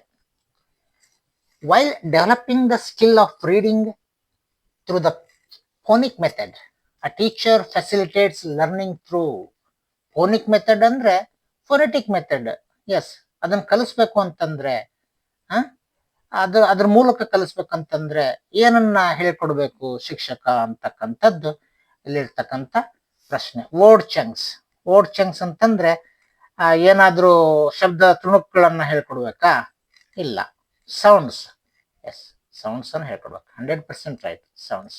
while developing the skill of reading through the phonic method, a teacher facilitates learning through phonic method ಅಂದ್ರೆ phonetic method. ಎಸ್, ಅದನ್ನ ಕಲಿಸ್ಬೇಕು ಅಂತಂದ್ರೆ ಅದ್ರ ಮೂಲಕ ಕಲಿಸ್ಬೇಕಂತಂದ್ರೆ ಏನನ್ನ ಹೇಳ್ಕೊಡ್ಬೇಕು ಶಿಕ್ಷಕ ಅಂತಕ್ಕಂಥದ್ದು ಇಲ್ಲಿರ್ತಕ್ಕಂಥ ಪ್ರಶ್ನೆ. Word chunks. ವರ್ಡ್ ಚಂಕ್ಸ್ ಅಂತಂದ್ರೆ ಏನಾದ್ರೂ ಶಬ್ದ ತುಣುಕುಗಳನ್ನ ಹೇಳ್ಕೊಡ್ಬೇಕಾ? ಇಲ್ಲ. ಸೌಂಡ್ಸ್. ಎಸ್, ಸೌಂಡ್ಸ್ ಅನ್ನು ಹೇಳ್ಕೊಡ್ಬೇಕು. 100% ರೈಟ್. ಸೌಂಡ್ಸ್.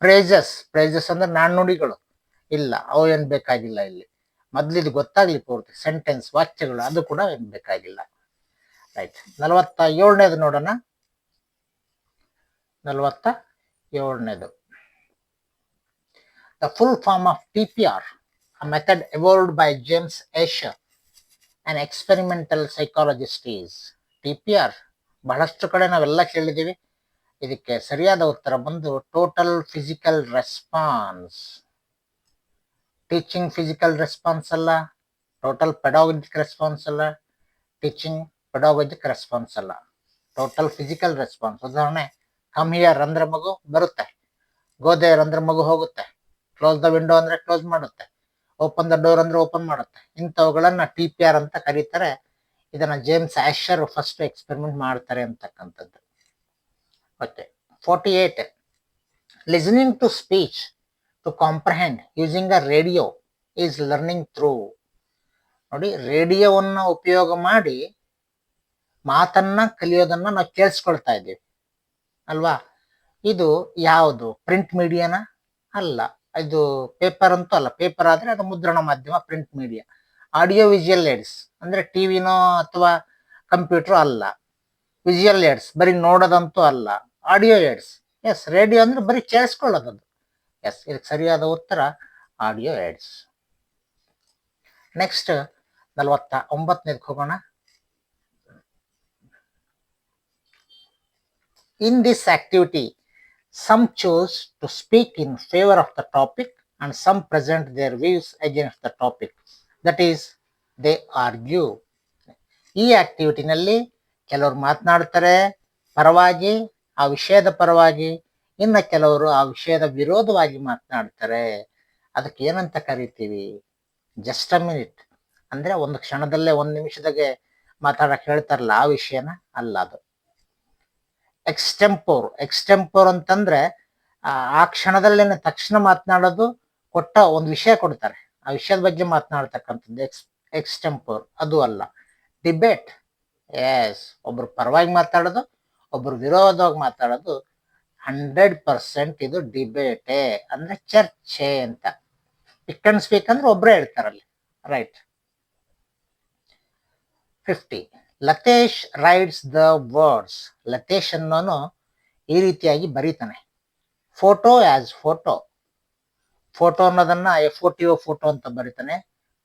ಪ್ರೇಜಸ್. ಪ್ರೇಜಸ್ ಅಂದ್ರೆ ನಾಣ್ಣುಡಿಗಳು. ಇಲ್ಲ, ಅವು ಏನ್ ಬೇಕಾಗಿಲ್ಲ ಇಲ್ಲಿ. ಮೊದ್ಲಿದು ಗೊತ್ತಾಗ್ಲಿ ಪೂರ್ತಿ. ಸೆಂಟೆನ್ಸ್, ವಾಕ್ಯಗಳು, ಅದು ಕೂಡ ಏನ್ ಬೇಕಾಗಿಲ್ಲ. ರೈಟ್. 47ನೇದು ನೋಡೋಣ. 47ನೇದು the full form of TPR, a method evolved by James Escher, an experimental psychologist is. TPR ಬಹಳಷ್ಟು ಕಡೆ ನಾವೆಲ್ಲ ಕೇಳಿದ್ದೀವಿ. ಇದಕ್ಕೆ ಸರಿಯಾದ ಉತ್ತರ ಬಂದು total physical response. Teaching physical response ಅಲ್ಲ, ಟೋಟಲ್ ಪೆಡಾಗೋಜಿಕ್ ರೆಸ್ಪಾನ್ಸ್ ಅಲ್ಲ, ಟೀಚಿಂಗ್ ಪೆಡಾಗೋಜಿಕ್ ರೆಸ್ಪಾನ್ಸ್ ಅಲ್ಲ, ಟೋಟಲ್ ಫಿಸಿಕಲ್ ರೆಸ್ಪಾನ್ಸ್. ಉದಾಹರಣೆ, ಕಮ್ ಹಿಯರ್ ಅಂದ್ರೆ ಮಗು ಬರುತ್ತೆ, ಗೋ ದೇರ್ ಅಂದ್ರೆ ಮಗು ಹೋಗುತ್ತೆ, ಕ್ಲೋಸ್ ದ ವಿಂಡೋ ಅಂದ್ರೆ ಕ್ಲೋಸ್ ಮಾಡುತ್ತೆ, ಓಪನ್ ದ ಡೋರ್ ಅಂದ್ರೆ ಓಪನ್ ಮಾಡುತ್ತೆ. ಇಂಥವುಗಳನ್ನ TPR ಅಂತ ಕರೀತಾರೆ. ಇದನ್ನ ಜೇಮ್ಸ್ ಆಶರ್ ಫಸ್ಟ್ ಎಕ್ಸ್ಪೆರಿಮೆಂಟ್ ಮಾಡ್ತಾರೆ ಅಂತಕ್ಕಂಥದ್ದು. Okay. 48 listening to speech to comprehend using a radio is learning through. ನೋಡಿ, ರೇಡಿಯೋವನ್ನ ಉಪಯೋಗ ಮಾಡಿ ಮಾತನ್ನ ಕಲಿಯೋದನ್ನ ನಾವು ಕೇಳಿಸ್ಕೊಳ್ತಾ ಇದ್ದೀವಿ ಅಲ್ವಾ? ಇದು ಯಾವುದು? ಪ್ರಿಂಟ್ ಮೀಡಿಯಾನ? ಅಲ್ಲ. ಇದು ಪೇಪರ್ ಅಂತೂ ಅಲ್ಲ. ಪೇಪರ್ ಆದ್ರೆ ಅದು ಮುದ್ರಣ ಮಾಧ್ಯಮ, print media. Audio visual AIDS ಅಂದ್ರೆ ಟಿವಿನೋ ಅಥವಾ ಕಂಪ್ಯೂಟರ್ ಅಲ್ಲ. ವಿಜುವಲ್ ಏಡ್ಸ್ ಬರೀ ನೋಡೋದಂತೂ ಅಲ್ಲ. Audio AIDS. ಎಸ್, ರೇಡಿಯೋ ಅಂದ್ರೆ ಬರೀ ಕೇಳಿಸ್ಕೊಳ್ಳೋದದು. ಎಸ್, ಇದಕ್ಕೆ ಸರಿಯಾದ ಉತ್ತರ ಆಡಿಯೋ ಏಡ್ಸ್. ನೆಕ್ಸ್ಟ್ 49ನೇದಕ್ಕೆ ಹೋಗೋಣ. In this activity, some chose to speak in favor of the topic and some present their views against the topic. That is, they argue. ಈ ಆಕ್ಟಿವಿಟಿನಲ್ಲಿ ಕೆಲವರು ಮಾತನಾಡ್ತಾರೆ ಪರವಾಗಿ, ಆ ವಿಷಯದ ಪರವಾಗಿ, ಇನ್ನು ಕೆಲವರು ಆ ವಿಷಯದ ವಿರೋಧವಾಗಿ ಮಾತನಾಡ್ತಾರೆ. ಅದಕ್ಕೆ ಏನಂತ ಕರಿತೀವಿ? ಜಸ್ಟ್ ಅ ಮಿನಿಟ್ ಅಂದ್ರೆ ಒಂದು ಕ್ಷಣದಲ್ಲೇ, ಒಂದು ನಿಮಿಷದಾಗೆ ಮಾತಾಡಕ್ ಹೇಳ್ತಾರಲ್ಲ, ಆ ವಿಷಯನ ಅಲ್ಲ ಅದು. ಎಕ್ಸ್ಟೆಂಪೋರ್. ಎಕ್ಸ್ಟೆಂಪೋರ್ ಅಂತಂದ್ರೆ ಆ ಕ್ಷಣದಲ್ಲೇನೆ ತಕ್ಷಣ ಮಾತನಾಡೋದು. ಕೊಟ್ಟ ಒಂದು ವಿಷಯ ಕೊಡ್ತಾರೆ, ಆ ವಿಷಯದ ಬಗ್ಗೆ ಮಾತನಾಡ್ತಕ್ಕಂಥದ್ದು ಎಕ್ಸ್ಟೆಂಪೋರ್. ಅದು ಅಲ್ಲ. ಡಿಬೇಟ್. ಎಸ್, ಒಬ್ರು ಪರವಾಗಿ ಮಾತಾಡೋದು, ಒಬ್ರು ವಿರೋಧವಾಗಿ ಮಾತಾಡೋದು. 100% ಇದು ಡಿಬೇಟೇ, ಅಂದ್ರೆ ಚರ್ಚೆ ಅಂತ. ಪಿಕ್ ಅಂಡ್ ಸ್ಪೀಕ್ ಅಂದ್ರೆ ಒಬ್ರೇ ಹೇಳ್ತಾರಲ್ಲಿ. Right. 50 Latesh writes the words. Latesh ಅನ್ನೋನು ಈ ರೀತಿಯಾಗಿ ಬರೀತಾನೆ. ಫೋಟೋ ಆಸ್ ಫೋಟೋ, ಫೋಟೋ ಅನ್ನೋದನ್ನ FOTO ಫೋಟೋ ಅಂತ ಬರೀತಾನೆ.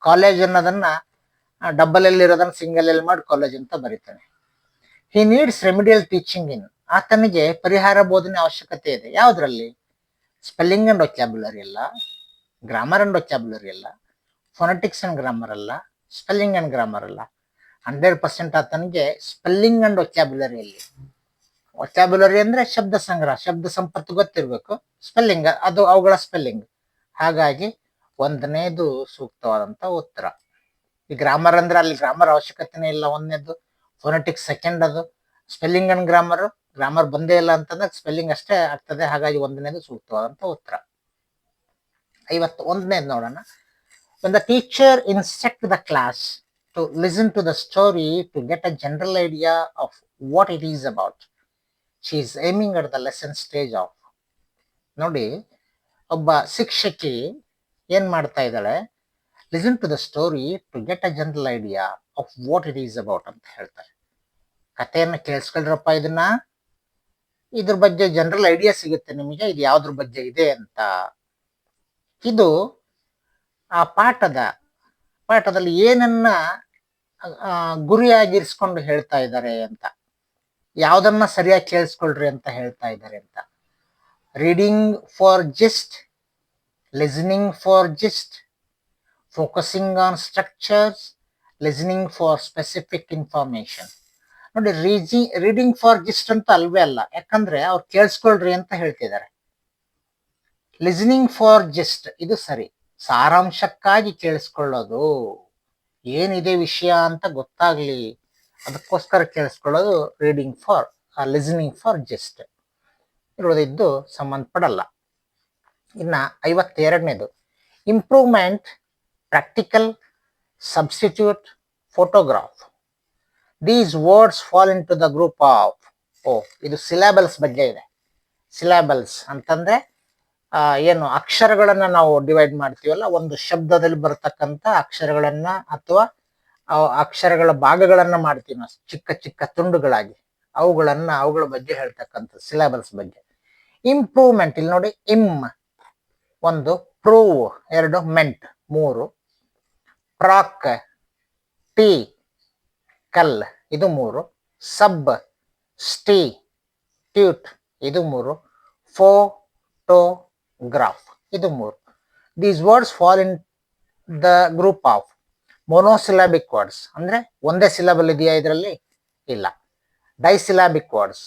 ಕಾಲೇಜ್ ಅನ್ನೋದನ್ನ ಡಬಲ್ ಎಲ್ ಇರೋದನ್ನ ಸಿಂಗಲ್ ಎಲ್ ಮಾಡಿ ಕಾಲೇಜ್ ಅಂತ ಬರೀತಾನೆ. He needs remedial teaching in, ಆತನಿಗೆ ಪರಿಹಾರ ಬೋಧನೆ ಅವಶ್ಯಕತೆ ಇದೆ. ಯಾವ್ದ್ರಲ್ಲಿ? ಸ್ಪೆಲ್ಲಿಂಗ್ ಅಂಡ್ ವೊಕ್ಯಾಬ್ಯುಲರಿ ಅಲ್ಲ, ಗ್ರಾಮರ್ ಅಂಡ್ ವೊಕ್ಯಾಬ್ಯುಲರಿ ಅಲ್ಲ, ಫೊನೆಟಿಕ್ಸ್ ಅಂಡ್ ಗ್ರಾಮರ್ ಅಲ್ಲ, ಸ್ಪೆಲ್ಲಿಂಗ್ ಅಂಡ್ ಗ್ರಾಮರ್ ಅಲ್ಲ. 100% ಆತನಿಗೆ ಸ್ಪೆಲ್ಲಿಂಗ್ ಅಂಡ್ ವೊಕ್ಯಾಬ್ಯುಲರಿಯಲ್ಲಿ. ವೊಕ್ಯಾಬ್ಯುಲರಿ ಅಂದ್ರೆ ಶಬ್ದ ಸಂಗ್ರಹ, ಶಬ್ದ ಸಂಪತ್ತು ಗೊತ್ತಿರ್ಬೇಕು. ಸ್ಪೆಲ್ಲಿಂಗ್ ಅದು ಅವುಗಳ ಸ್ಪೆಲ್ಲಿಂಗ್. ಹಾಗಾಗಿ 1ನೇದು ಸೂಕ್ತವಾದಂತ ಉತ್ತರ. ಈ ಗ್ರಾಮರ್ ಅಂದ್ರೆ ಅಲ್ಲಿ ಗ್ರಾಮರ್ ಅವಶ್ಯಕತೆನೇ ಇಲ್ಲ 1ನೇದು. ಫೊನೆಟಿಕ್ಸ್ 2nd, ಅದು ಸ್ಪೆಲ್ಲಿಂಗ್ ಅಂಡ್ ಗ್ರಾಮರ್ ಬಂದೇ ಇಲ್ಲ ಅಂತಂದ್ರೆ ಸ್ಪೆಲ್ಲಿಂಗ್ ಅಷ್ಟೇ ಆಗ್ತದೆ. ಹಾಗಾಗಿ 1ನೇದು ಸೂಕ್ತವಾದಂತ ಉತ್ತರ. 51ನೇದು ನೋಡೋಣ. When the teacher instructs the class to listen to the story to get a general idea of what it is about, she is aiming at the lesson stage of. ನೋಡಿ, ಒಬ್ಬ ಶಿಕ್ಷಕಿ ಏನ್ ಮಾಡ್ತಾ ಇದ್ದಾಳೆ? Listen to the story to get a general idea of what it is about ಅಂತ ಹೇಳ್ತಾರೆ. ಕಥೆಯನ್ನ ಕೇಳಿಸ್ಕೊಳ್ರಪ್ಪ, ಇದ್ರ ಬಗ್ಗೆ ಜನರಲ್ ಐಡಿಯಾ ಸಿಗುತ್ತೆ ನಿಮಗೆ, ಇದು ಯಾವ್ದ್ರ ಬಗ್ಗೆ ಇದೆ ಅಂತ. ಇದು ಆ ಪಾಠದಲ್ಲಿ ಏನನ್ನ ಗುರಿಯಾಗಿರಿಸ್ಕೊಂಡು ಹೇಳ್ತಾ ಇದ್ದಾರೆ ಅಂತ, ಯಾವ್ದನ್ನ ಸರಿಯಾಗಿ ಕೇಳಿಸ್ಕೊಳ್ರಿ ಅಂತ ಹೇಳ್ತಾ ಇದ್ದಾರೆ ಅಂತ. Reading for gist, listening for gist, focusing on structures, listening for specific information. ನೋಡಿ, ರೀಡಿಂಗ್ ಫಾರ್ ಜಿಸ್ಟ್ ಅಂತ ಅಲ್ವೇ ಅಲ್ಲ, ಯಾಕಂದ್ರೆ ಅವ್ರು ಕೇಳಿಸ್ಕೊಳ್ರಿ ಅಂತ ಹೇಳ್ತಿದ್ದಾರೆ. ಲಿಸನಿಂಗ್ ಫಾರ್ ಜಿಸ್ಟ್ ಇದು ಸರಿ, ಸಾರಾಂಶಕ್ಕಾಗಿ ಕೇಳಿಸ್ಕೊಳ್ಳೋದು, ಏನಿದೆ ವಿಷಯ ಅಂತ ಗೊತ್ತಾಗ್ಲಿ ಅದಕ್ಕೋಸ್ಕರ ಕೇಳಿಸ್ಕೊಳ್ಳೋದು reading for, listening for gist. ಇರೋದಿದ್ದು ಸಂಬಂಧಪಡಲ್ಲ. ಇನ್ನ 52ನೇದು improvement, practical, substitute, photograph. These words fall into the group of. ಇದು ಸಿಲೆಬಲ್ಸ್ ಬಗ್ಗೆ ಇದೆ. ಸಿಲೆಬಲ್ಸ್ ಅಂತಂದ್ರೆ ಏನು ಅಕ್ಷರಗಳನ್ನ ನಾವು ಡಿವೈಡ್ ಮಾಡ್ತೀವಲ್ಲ, ಒಂದು ಶಬ್ದದಲ್ಲಿ ಬರತಕ್ಕಂತ ಅಕ್ಷರಗಳನ್ನ ಅಥವಾ ಅಕ್ಷರಗಳ ಭಾಗಗಳನ್ನ ಮಾಡ್ತೀವಿ ನಾವು ಚಿಕ್ಕ ಚಿಕ್ಕ ತುಂಡುಗಳಾಗಿ, ಅವುಗಳ ಬಗ್ಗೆ ಹೇಳ್ತಕ್ಕಂಥ ಸಿಲೆಬಲ್ಸ್ ಬಗ್ಗೆ. ಇಂಪ್ರೂವ್ಮೆಂಟ್, ಇಲ್ಲಿ ನೋಡಿ, 1, ಪ್ರೂವ್ 2, ಮೆಂಟ್ 3, ಪ್ರಾಕ್, ಟಿ, ಕಲ್ ಇದು 3, ಸಬ್, ಸ್ಟಿ, ಟ್ಯೂಟ್ ಇದು 3, ಫೋಟೋಗ್ರಾಫ್ ಇದು 3. These words fall in the group of monosyllabic words, ಅಂದ್ರೆ ಒಂದೇ ಸಿಲಬಲ್ ಇದೆಯಾ ಇದರಲ್ಲಿ? ಇಲ್ಲ. ಡೈಸಿಲಾಬಿಕ್ ವರ್ಡ್ಸ್,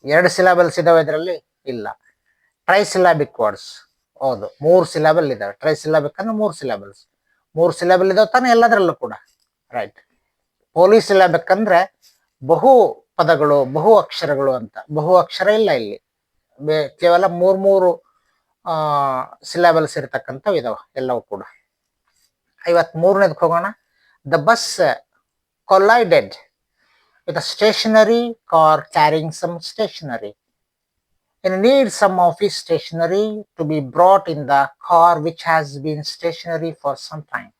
2 ಸಿಲಬಲ್ಸ್ ಇದಾವೆ ಇದರಲ್ಲಿ? ಇಲ್ಲ. ಟ್ರೈಸಿಲಾಬಿಕ್ ವರ್ಡ್ಸ್, ಹೌದು 3 ಸಿಲಬಲ್ ಇದಾವೆ. ಟ್ರೈಸಿಲಾಬಿಕ್ ಅಂದ್ರೆ 3 ಸಿಲಬಲ್ಸ್, 3 ಸಿಲಬಲ್ ಇದಾವೆ ತಾನೆ ಎಲ್ಲದರಲ್ಲೂ ಕೂಡ, ರೈಟ್. ಪೋಲಿಸಿಲಾಬಿಕ್ ಅಂದ್ರೆ ಬಹು ಪದಗಳು, ಬಹು ಅಕ್ಷರಗಳು ಅಂತ. ಬಹು ಅಕ್ಷರ ಇಲ್ಲ ಇಲ್ಲಿ, ಕೇವಲ 3 ಸಿಲಬಲ್ಸ್ ಇರತಕ್ಕಂಥವು ಇದಾವೆ ಎಲ್ಲವೂ ಕೂಡ. 53ನೇದಕ್ಕೆ ಹೋಗೋಣ. The bus collided with a stationary car carrying some stationery. It needs some office stationery to be brought in the car which has been stationary for some time.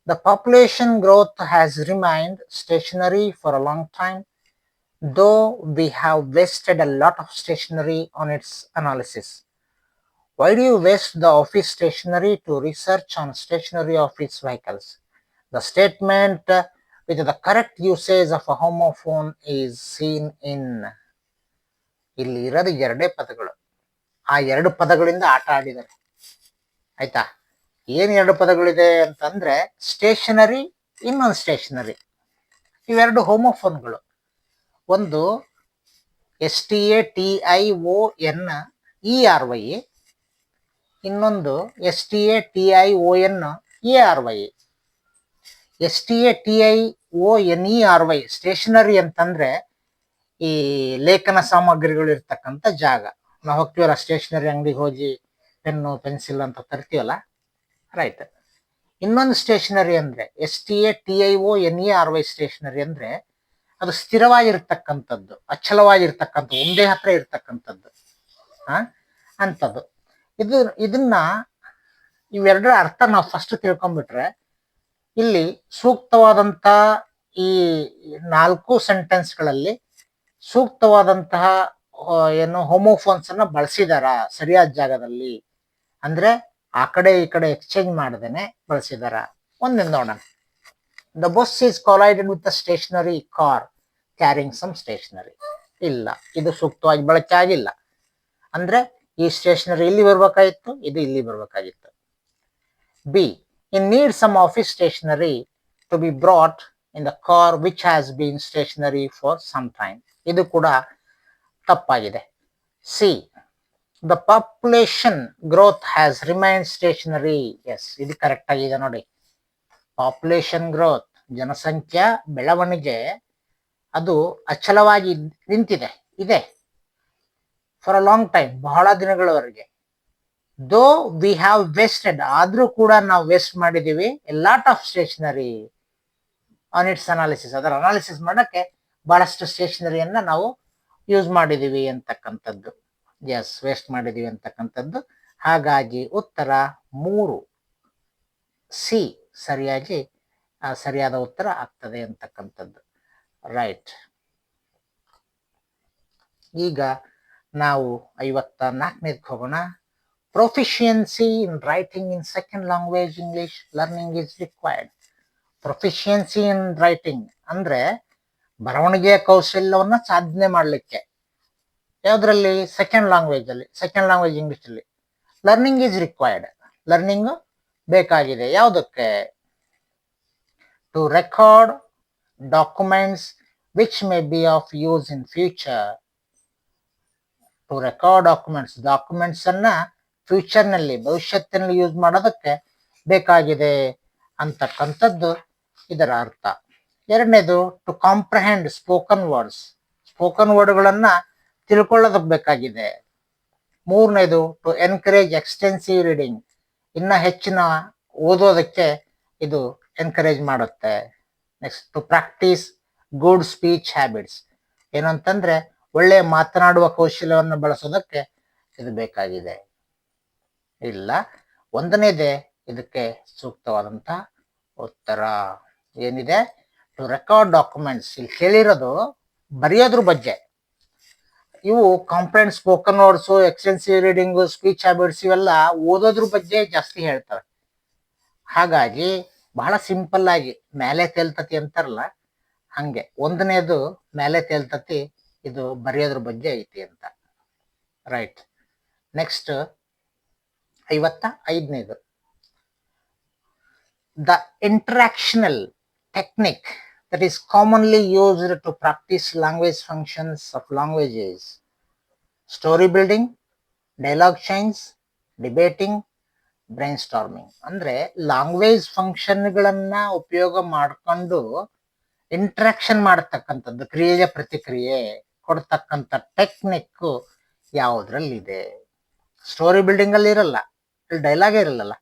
The population growth has remained stationary for a long time, though we have wasted a lot of stationery on its analysis. Why do you waste the office stationery to research on stationary office vehicles? The statement with the correct usage of a homophone is seen in. ಇಲ್ಲಿ ಇರೋದು 2 ಪದಗಳು, ಆ 2 ಪದಗಳಿಂದ ಆಟ ಆಡಿದ್ದಾರೆ, ಆಯ್ತಾ? ಏನ್ 2 ಪದಗಳಿದೆ ಅಂತಂದ್ರೆ ಸ್ಟೇಷನರಿ, ಇನ್ನೊಂದು ಸ್ಟೇಷನರಿ. ಇವೆರಡು ಹೋಮೋಫೋನ್ಗಳು. ಒಂದು STATIONERY, ಇನ್ನೊಂದು STATIONERY. STATIONERY ಸ್ಟೇಷನರಿ ಅಂತಂದ್ರೆ ಈ ಲೇಖನ ಸಾಮಗ್ರಿಗಳು ಇರ್ತಕ್ಕಂಥ ಜಾಗ. ನಾವು ಹೋಗ್ತೀವಲ್ಲ ಸ್ಟೇಷನರಿ ಅಂಗಡಿಗೆ ಹೋಗಿ ಪೆನ್ನು ಪೆನ್ಸಿಲ್ ಅಂತ ತರ್ತೀವಲ್ಲ, ರೈಟ್. ಇನ್ನೊಂದು ಸ್ಟೇಷನರಿ ಅಂದ್ರೆ STATIONERY ಸ್ಟೇಷನರಿ ಅಂದ್ರೆ ಅದು ಸ್ಥಿರವಾಗಿರ್ತಕ್ಕಂಥದ್ದು, ಅಚಲವಾಗಿರ್ತಕ್ಕಂಥ, ಒಂದೇ ಹತ್ರ ಇರ್ತಕ್ಕಂಥದ್ದು ಅಂಥದ್ದು. ಇದನ್ನ ಇವೆರಡರ ಅರ್ಥ ನಾವು ಫಸ್ಟ್ ತಿಳ್ಕೊಂಡ್ಬಿಟ್ರೆ ಇಲ್ಲಿ ಸೂಕ್ತವಾದಂತ ಈ 4 ಸೆಂಟೆನ್ಸ್ಗಳಲ್ಲಿ ಸೂಕ್ತವಾದಂತಹ ಏನು ಹೋಮೋಫೋನ್ಸ್ ಅನ್ನ ಬಳಸಿದಾರ ಸರಿಯಾದ ಜಾಗದಲ್ಲಿ ಅಂದ್ರೆ ಆ ಕಡೆ ಈ ಕಡೆ ಎಕ್ಸ್ಚೇಂಜ್ ಮಾಡದೇನೆ ಬಳಸಿದಾರ. ಒಂದೊಂದು ನೋಡೋಣ. The bus is collided with the stationery car carrying some stationery. ಇಲ್ಲ, ಇದು ಸೂಕ್ತವಾಗಿ ಬಳಕೆ ಆಗಿಲ್ಲ. ಅಂದ್ರೆ ಈ ಸ್ಟೇಷನರಿ ಇಲ್ಲಿ ಬರ್ಬೇಕಾಗಿತ್ತು, ಇದು ಇಲ್ಲಿ ಬರ್ಬೇಕಾಗಿತ್ತು. B, in need some office stationery to be brought in the car which has been stationary for some time. ಇದು ಕೂಡ ತಪ್ಪಾಗಿದೆ. C, the population growth has remain stationary. Yes, ಇದು ಕರೆಕ್ಟ್ ಆಗಿದೆ ನೋಡಿ. ಪಾಪ್ಯುಲೇಷನ್ ಗ್ರೋತ್, ಜನಸಂಖ್ಯಾ ಬೆಳವಣಿಗೆ, ಅದು ಅಚಲವಾಗಿ ನಿಂತಿದೆ, ಇದೆ ಫಾರ್ ಅ ಲಾಂಗ್ ಟೈಮ್, ಬಹಳ ದಿನಗಳವರೆಗೆ. ದೋ ವಿ ಹ್ಯಾವ್ ವೇಸ್ಟೆಡ್, ಆದ್ರೂ ಕೂಡ ನಾವು ವೇಸ್ಟ್ ಮಾಡಿದೀವಿ a lot of stationery on its analysis. ಅದರ ಅನಾಲಿಸಿಸ್ ಮಾಡಕ್ಕೆ ಬಹಳಷ್ಟು ಸ್ಟೇಷನರಿಯನ್ನ ನಾವು ಯೂಸ್ ಮಾಡಿದೀವಿ ಅಂತಕ್ಕಂಥದ್ದು. ಎಸ್, ವೇಸ್ಟ್ ಮಾಡಿದೀವಿ ಅಂತಕ್ಕಂಥದ್ದು. ಹಾಗಾಗಿ ಉತ್ತರ 3 ಸಿ ಸರಿಯಾಗಿ ಸರಿಯಾದ ಉತ್ತರ ಆಗ್ತದೆ ಅಂತಕ್ಕಂಥದ್ದು. ರೈಟ್. ಈಗ ನಾವು 54ನೇದಕ್ಕೆ ಹೋಗೋಣ. Proficiency in writing in second language English learning is required. Proficiency in writing ಅಂದ್ರೆ ಬರವಣಿಗೆಯ ಕೌಶಲ್ಯವನ್ನ ಸಾಧನೆ ಮಾಡಲಿಕ್ಕೆ ಯಾವುದರಲ್ಲಿ? ಸೆಕೆಂಡ್ ಲ್ಯಾಂಗ್ವೇಜ್ ಅಲ್ಲಿ, ಸೆಕೆಂಡ್ ಲ್ಯಾಂಗ್ವೇಜ್ ಇಂಗ್ಲಿಷ್ ಅಲ್ಲಿ ಲರ್ನಿಂಗ್ ಈಸ್ ರಿಕ್ವೈರ್ಡ್. ಲರ್ನಿಂಗ್ ಬೇಕಾಗಿದೆ. ಯಾವುದಕ್ಕೆ? To record documents which may be of use in future. To record documents, documents ಅನ್ನ ಫ್ಯೂಚರ್ ನಲ್ಲಿ, ಭವಿಷ್ಯತ್ತಿನಲ್ಲಿ ಯೂಸ್ ಮಾಡೋದಕ್ಕೆ ಬೇಕಾಗಿದೆ ಅಂತಕ್ಕಂಥದ್ದು ಇದರ ಅರ್ಥ. ಎರಡನೇದು to comprehend spoken words, spoken ವರ್ಡ್ಗಳನ್ನ ತಿಳ್ಕೊಳ್ಳೋದಕ್ಕೆ ಬೇಕಾಗಿದೆ. ಮೂರನೇದು ಟು ಎನ್ಕರೇಜ್ ಎಕ್ಸ್ಟೆನ್ಸಿವ್ ರೀಡಿಂಗ್, ಇನ್ನ ಹೆಚ್ಚಿನ ಓದೋದಕ್ಕೆ ಇದು ಎನ್ಕರೇಜ್ ಮಾಡುತ್ತೆ. Next to practice good speech habits, ಏನಂತಂದ್ರೆ ಒಳ್ಳೆ ಮಾತನಾಡುವ ಕೌಶಲ್ಯವನ್ನು ಬಳಸೋದಕ್ಕೆ ಇದು ಬೇಕಾಗಿದೆ. ಇಲ್ಲ, ಒಂದನೇದೇ ಇದಕ್ಕೆ ಸೂಕ್ತವಾದಂತ ಉತ್ತರ. ಏನಿದೆ? To record documents. ಇಲ್ಲಿ ಕೇಳಿರೋದು ಬರೆಯೋದ್ರ ಬಗ್ಗೆ. ಇವು comprehend spoken words, extensive reading, speech habits ಇವೆಲ್ಲ ಓದೋದ್ರ ಬಗ್ಗೆ ಜಾಸ್ತಿ ಹೇಳ್ತವೆ. ಹಾಗಾಗಿ ಬಹಳ ಸಿಂಪಲ್ ಆಗಿ ಮೇಲೆ ತೇಲ್ತತಿ ಅಂತಾರಲ್ಲ, ಹಂಗೆ ಒಂದನೇದು ಮೇಲೆ ತೇಲ್ತತಿ, ಇದು ಬರೆಯೋದ್ರ ಬಗ್ಗೆ ಐತಿ ಅಂತ. ರೈಟ್. ನೆಕ್ಸ್ಟ್ 55ನೇದು. The interactional technique that is commonly used to practice language functions of languages. Story building, dialogue chains, debating, brainstorming. ಅಂದ್ರೆ ಲ್ಯಾಂಗ್ವೇಜ್ ಫಂಕ್ಷನ್ಗಳನ್ನ ಉಪಯೋಗ ಮಾಡಿಕೊಂಡು ಇಂಟ್ರಾಕ್ಷನ್ ಮಾಡತಕ್ಕಂಥದ್ದು, ಕ್ರಿಯೆಯ ಪ್ರತಿಕ್ರಿಯೆ ಕೊಡ್ತಕ್ಕಂಥ ಟೆಕ್ನಿಕ್ ಯಾವುದ್ರಲ್ಲಿದೆ? ಸ್ಟೋರಿ ಬಿಲ್ಡಿಂಗ್ ಅಲ್ಲಿ ಇರಲ್ಲ, ಇಲ್ಲಿ ಡೈಲಾಗ್ ಇರಲ್ಲ.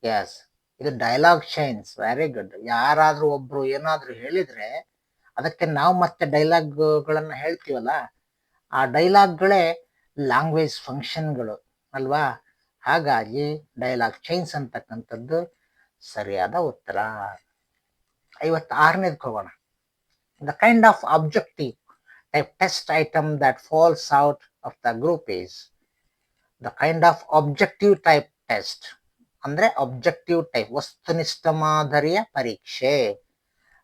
ಎಸ್, ಇದು ಡೈಲಾಗ್ ಚೈನ್ಸ್. Very good. ಯಾರಾದ್ರೂ ಒಬ್ರು ಏನಾದ್ರೂ ಹೇಳಿದ್ರೆ ಅದಕ್ಕೆ ನಾವು ಮತ್ತೆ ಡೈಲಾಗ್ಗಳನ್ನ ಹೇಳ್ತೀವಲ್ಲ, ಆ ಡೈಲಾಗ್ಗಳೇ ಲ್ಯಾಂಗ್ವೇಜ್ ಫಂಕ್ಷನ್ಗಳು ಅಲ್ವಾ? ಹಾಗಾಗಿ ಡೈಲಾಗ್ ಚೈನ್ಸ್ ಅಂತಕ್ಕಂಥದ್ದು ಸರಿಯಾದ ಉತ್ತರ. 56ನೇದಕ್ಕೆ ಹೋಗೋಣ. The kind of objective type test item that falls out of the group is. The kind of objective type test ಅಂದ್ರೆ ಆಬ್ಜೆಕ್ಟಿವ್ ಟೈಪ್, ವಸ್ತುನಿಷ್ಠ ಮಾದರಿಯ ಪರೀಕ್ಷೆ.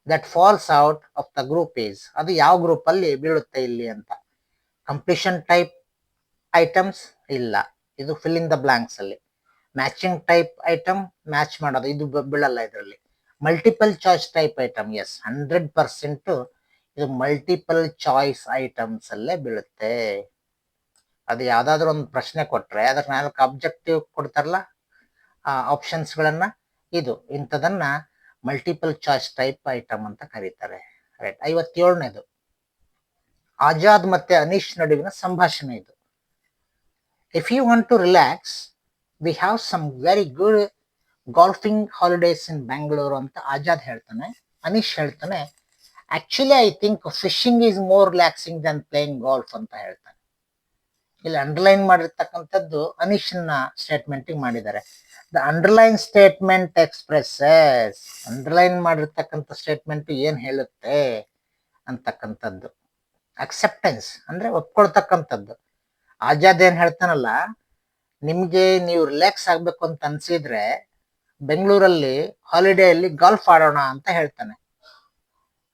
That falls out of the group is, ಅದು ಯಾವ ಗ್ರೂಪ್ ಅಲ್ಲಿ ಬೀಳುತ್ತೆ ಇಲ್ಲಿ ಅಂತ. ಕಂಪ್ಲೀಷನ್ ಟೈಪ್ ಐಟಮ್ಸ್ ಇಲ್ಲ, ಇದು ಫಿಲ್ ಇನ್ ದ ಬ್ಲಾಂಕ್ಸ್ ಅಲ್ಲಿ. ಮ್ಯಾಚಿಂಗ್ ಟೈಪ್ ಐಟಮ್, ಮ್ಯಾಚ್ ಮಾಡೋದು, ಇದು ಬೀಳಲ್ಲ ಇದರಲ್ಲಿ. Multiple choice type item, yes 100% ಇದು ಮಲ್ಟಿಪಲ್ ಚಾಯ್ಸ್ ಐಟಮ್ಸ್ ಅಲ್ಲೇ ಬೀಳುತ್ತೆ. ಅದು ಯಾವ್ದಾದ್ರು ಒಂದು ಪ್ರಶ್ನೆ ಕೊಟ್ರೆ ಅದಕ್ಕೆ 4 ಅಬ್ಜೆಕ್ಟಿವ್ ಕೊಡ್ತಾರಲ್ಲ, ಆಪ್ಷನ್ಸ್ಗಳನ್ನ, ಇದು ಇಂಥದನ್ನ ಮಲ್ಟಿಪಲ್ ಚಾಯ್ಸ್ ಟೈಪ್ ಐಟಮ್ ಅಂತ ಕರೀತಾರೆ. ರೈಟ್. 57ನೇದು. ಆಜಾದ್ ಮತ್ತೆ ಅನೀಶ್ ನಡುವಿನ ಸಂಭಾಷಣೆ ಇದು. If you want to relax we have some very good golfing holidays in Bangalore ಅಂತ ಆಜಾದ್ ಹೇಳ್ತಾನೆ. ಅನೀಶ್ ಹೇಳ್ತಾನೆ, actually I think fishing is more relaxing than playing golf ಅಂತ ಹೇಳ್ತಾನೆ. ಇಲ್ಲಿ ಅಂಡರ್ಲೈನ್ ಮಾಡಿರ್ತಕ್ಕಂಥದ್ದು ಅನೀಶನ್ನ ಸ್ಟೇಟ್ಮೆಂಟ್ ಮಾಡಿದ್ದಾರೆ. The underline statement expresses, underline ಮಾಡಿರ್ತಕ್ಕಂಥ ಸ್ಟೇಟ್ಮೆಂಟ್ ಏನ್ ಹೇಳುತ್ತೆ ಅಂತಕ್ಕಂಥದ್ದು. ಅಕ್ಸೆಪ್ಟೆನ್ಸ್ ಅಂದ್ರೆ ಒಪ್ಕೊಳ್ತಕ್ಕಂಥದ್ದು. ಆಜಾದ್ ಏನ್ ಹೇಳ್ತಾನಲ್ಲ, ನಿಮ್ಗೆ ನೀವು ರಿಲ್ಯಾಕ್ಸ್ ಆಗ್ಬೇಕು ಅಂತ ಅನ್ಸಿದ್ರೆ ಬೆಂಗಳೂರಲ್ಲಿ ಹಾಲಿಡೇಯಲ್ಲಿ ಗಾಲ್ಫ್ ಆಡೋಣ ಅಂತ ಹೇಳ್ತಾನೆ.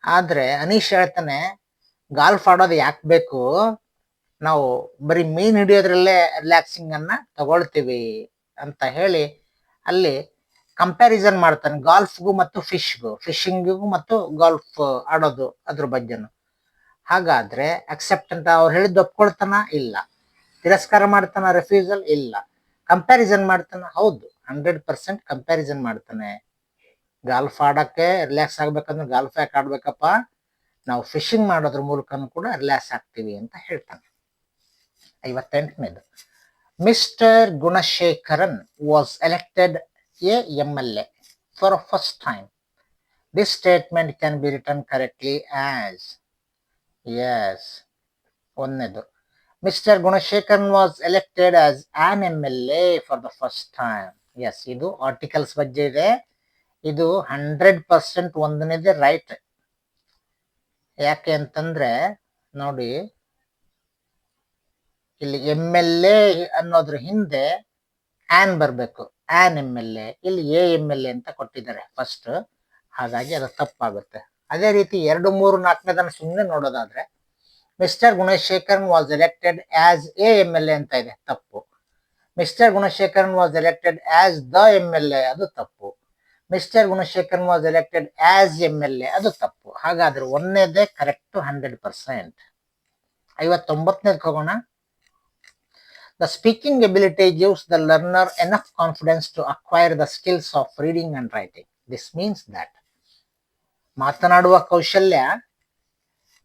ಆದ್ರೆ ಅನೀಶ್ ಹೇಳ್ತಾನೆ ಗಾಲ್ಫ್ ಆಡೋದು ಯಾಕೆ ಬೇಕು, ನಾವು ಬರೀ ಮೀನ್ ಹಿಡಿಯೋದ್ರಲ್ಲೇ ರಿಲ್ಯಾಕ್ಸಿಂಗ್ ಅನ್ನ ತಗೊಳ್ತೀವಿ ಅಂತ ಹೇಳಿ ಅಲ್ಲಿ ಕಂಪ್ಯಾರಿಸನ್ ಮಾಡ್ತಾನೆ ಗಾಲ್ಫ್ಗೂ ಮತ್ತು ಫಿಶಿಂಗಿಗೂ ಮತ್ತು ಗಾಲ್ಫ್ ಆಡೋದು ಅದ್ರ ಬಗ್ಗೆನು. ಹಾಗಾದ್ರೆ ಅಕ್ಸೆಪ್ಟ್ ಅಂತ ಅವ್ರು ಹೇಳಿದ್ದು ಒಪ್ಕೊಳ್ತಾನ? ಇಲ್ಲ. ತಿರಸ್ಕಾರ ಮಾಡ್ತಾನ? ರೆಫ್ಯೂಸಲ್? ಇಲ್ಲ. ಕಂಪ್ಯಾರಿಸನ್ ಮಾಡ್ತಾನ? ಹೌದು, 100% ಕಂಪ್ಯಾರಿಸನ್ ಮಾಡ್ತಾನೆ. ಗಾಲ್ಫ್ ಆಡಕ್ಕೆ ರಿಲ್ಯಾಕ್ಸ್ ಆಗ್ಬೇಕಂದ್ರೆ ಗಾಲ್ಫ್ ಯಾಕೆ ಆಡ್ಬೇಕಪ್ಪ, ನಾವು ಫಿಶಿಂಗ್ ಮಾಡೋದ್ರ ಮೂಲಕನೂ ಕೂಡ ರಿಲ್ಯಾಕ್ಸ್ ಆಗ್ತೀವಿ ಅಂತ ಹೇಳ್ತಾನೆ. 58ನೇದು, Mr Gunasekaran was elected a MLA for first time. This statement can be return correctly as. Yes, ಒಂದನೇದು, Mr Gunasekaran was elected as an MLA for the first time. Yes, ಇದು ಆರ್ಟಿಕಲ್ಸ್ ಬಗ್ಗೆ ಇದೆ. ಇದು 100% ಒಂದನೇದೇ ರೈಟ್. ಯಾಕೆ ಅಂತಂದ್ರೆ ನೋಡಿ, ಇಲ್ಲಿ MLA ಅನ್ನೋದ್ರ ಹಿಂದೆ ಆನ್ ಬರಬೇಕು, ಆನ್ MLA. ಇಲ್ಲಿ MLA ಅಂತ ಕೊಟ್ಟಿದ್ದಾರೆ ಫಸ್ಟ್, ಹಾಗಾಗಿ ಅದು ತಪ್ಪಾಗುತ್ತೆ. ಅದೇ ರೀತಿ 2, 3, 4ನೇದನ್ನು ಸುಮ್ಮನೆ ನೋಡೋದಾದ್ರೆ Mr Gunasekaran was elected as a MLA ಅಂತ ಇದೆ, ತಪ್ಪು. Mr Gunasekaran was elected as the MLA, ಅದು ತಪ್ಪು. Mr Gunasekaran was elected as MLA, ಅದು ತಪ್ಪು. ಹಾಗಾದ್ರೆ ಒಂದನೇದೇ ಕರೆಕ್ಟ್ 100%. 59ನೇದಕ್ಕೆ ಹೋಗೋಣ. The speaking ability gives the learner enough confidence to acquire the skills of reading and writing. This means that ಮಾತನಾಡುವ ಕೌಶಲ್ಯ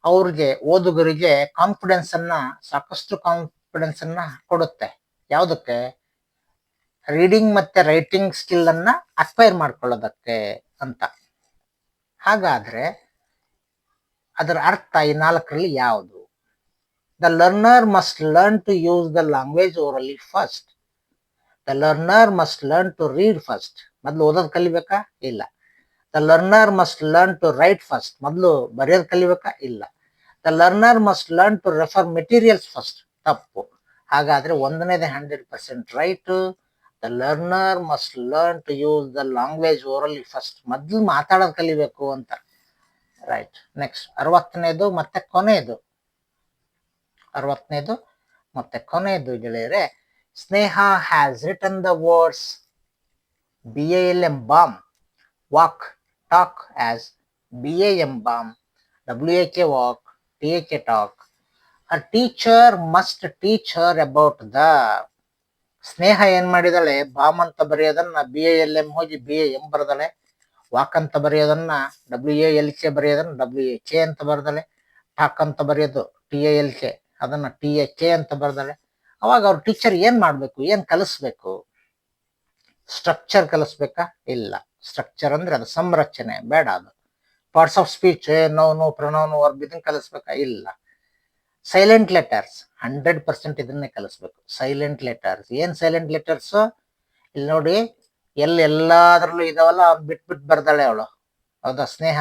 ಅವ್ರಿಗೆ, ಓದುಗರಿಗೆ ಕಾನ್ಫಿಡೆನ್ಸ್ ಅನ್ನ, ಸಾಕಷ್ಟು ಕಾನ್ಫಿಡೆನ್ಸ್ ಅನ್ನ ಕೊಡುತ್ತೆ. ಯಾವುದಕ್ಕೆ? ರೀಡಿಂಗ್ ಮತ್ತೆ ರೈಟಿಂಗ್ ಸ್ಕಿಲ್ ಅನ್ನ ಅಕ್ವೈರ್ ಮಾಡ್ಕೊಳ್ಳೋದಕ್ಕೆ ಅಂತ. ಹಾಗಾದ್ರೆ ಅದರ ಅರ್ಥ ಈ 4ರಲ್ಲಿ ಯಾವುದು? The learner must learn to use the language orally first. The learner must learn to read first. ಮೊದಲು ಓದೋದು ಕಲಿಬೇಕಾ? ಇಲ್ಲ. The learner must learn to write first. ಮೊದಲು ಬರೆಯೋದು ಕಲಿಬೇಕಾ? ಇಲ್ಲ. The learner must learn to refer materials first. ತಪ್ಪು. ಹಾಗಾದ್ರೆ ಒಂದನೇದೇ 100% right. The learner must learn to use the language orally first. ಮೊದಲು ಮಾತಾಡೋದು ಕಲಿಬೇಕು ಅಂತ. ರೈಟ್. ನೆಕ್ಸ್ಟ್ 60ನೇದು ಮತ್ತೆ ಕೊನೆಯದು. 60ನೇದು ಮತ್ತೆ ಕೊನೆಯದು ಗೆಳೆಯರೆ, Sneha has written the words BALM balm, walk, talk as BAM balm, WAK walk, TAK talk. A teacher must teach her about the. Sneha ಏನ್ ಮಾಡಿದಾಳೆ, ಬಾಮ್ ಅಂತ ಬರೆಯೋದನ್ನ BALM ಹೋಗಿ BAM ಬರ್ದಾಳೆ. ವಾಕ್ ಅಂತ ಬರೆಯೋದನ್ನ WALK ಬರೆಯೋದನ್ನ WAK ಅಂತ ಬರ್ದಾಳೆ. ಟಾಕ್ ಅಂತ ಬರೆಯೋದು TALK ಅದನ್ನ TAK ಅಂತ ಬರ್ದಾಳೆ. ಅವಾಗ ಅವ್ರ ಟೀಚರ್ ಏನ್ ಮಾಡ್ಬೇಕು, ಏನ್ ಕಲಿಸ್ಬೇಕು? ಸ್ಟ್ರಕ್ಚರ್ ಕಲಿಸ್ಬೇಕಾ? ಇಲ್ಲ. ಸ್ಟ್ರಕ್ಚರ್ ಅಂದ್ರೆ ಅದು ಸಂರಚನೆ, ಬೇಡ. ಅದು parts of speech, noun, pronoun, verb ಇದನ್ನ ಕಲಿಸ್ಬೇಕಾ? ಇಲ್ಲ. ಸೈಲೆಂಟ್ ಲೆಟರ್ಸ್ 100% ಇದನ್ನೇ ಕಲಿಸ್ಬೇಕು. Silent letters. ಏನ್ ಸೈಲೆಂಟ್ ಲೆಟರ್ಸ್? ಇಲ್ಲಿ ನೋಡಿ, ಎಲ್ಲಾದ್ರಲ್ಲೂ ಇದಾವಲ್ಲ, ಬಿಟ್ಬಿಟ್ಟು ಬರ್ದಾಳೆ ಅವಳು. ಹೌದಾ ಸ್ನೇಹ?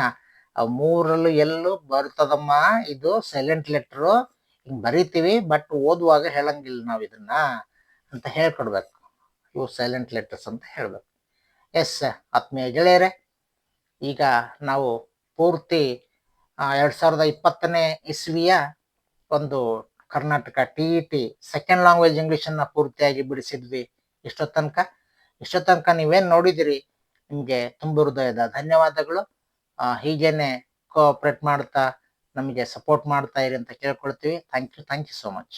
ಅವ್ 3ರಲ್ಲೂ ಎಲ್ಲೂ ಬರ್ತದಮ್ಮ. ಇದು ಸೈಲೆಂಟ್ ಲೆಟರ್. ಹಿಂಗ್ ಬರೀತೀವಿ, ಬಟ್ ಓದುವಾಗ ಹೇಳಂಗಿಲ್ಲ ನಾವ್ ಇದನ್ನ ಅಂತ ಹೇಳ್ಕೊಡ್ಬೇಕು. ಇವು ಸೈಲೆಂಟ್ ಲೆಟರ್ಸ್ ಅಂತ ಹೇಳ್ಬೇಕು. ಎಸ್ ಆತ್ಮೀಯ ಗೆಳೆಯರೆ, ಈಗ ನಾವು ಪೂರ್ತಿ 2020ನೇ ಇಸ್ವಿಯ ಒಂದು Karnataka TET second language English ಅನ್ನ ಪೂರ್ತಿಯಾಗಿ ಬಿಡಿಸಿದ್ವಿ. ಇಷ್ಟೊತ್ತನಕ ನೀವೇನ್ ನೋಡಿದಿರಿ, ನಿಮ್ಗೆ ತುಂಬ ಹೃದಯದ ಧನ್ಯವಾದಗಳು. ಹೀಗೇನೆ ಕೋಆಪರೇಟ್ ಮಾಡ್ತಾ ನಮಗೆ ಸಪೋರ್ಟ್ ಮಾಡ್ತಾ ಇರಿ ಅಂತ ಕೇಳ್ಕೊಳ್ತೀವಿ. Thank you so much.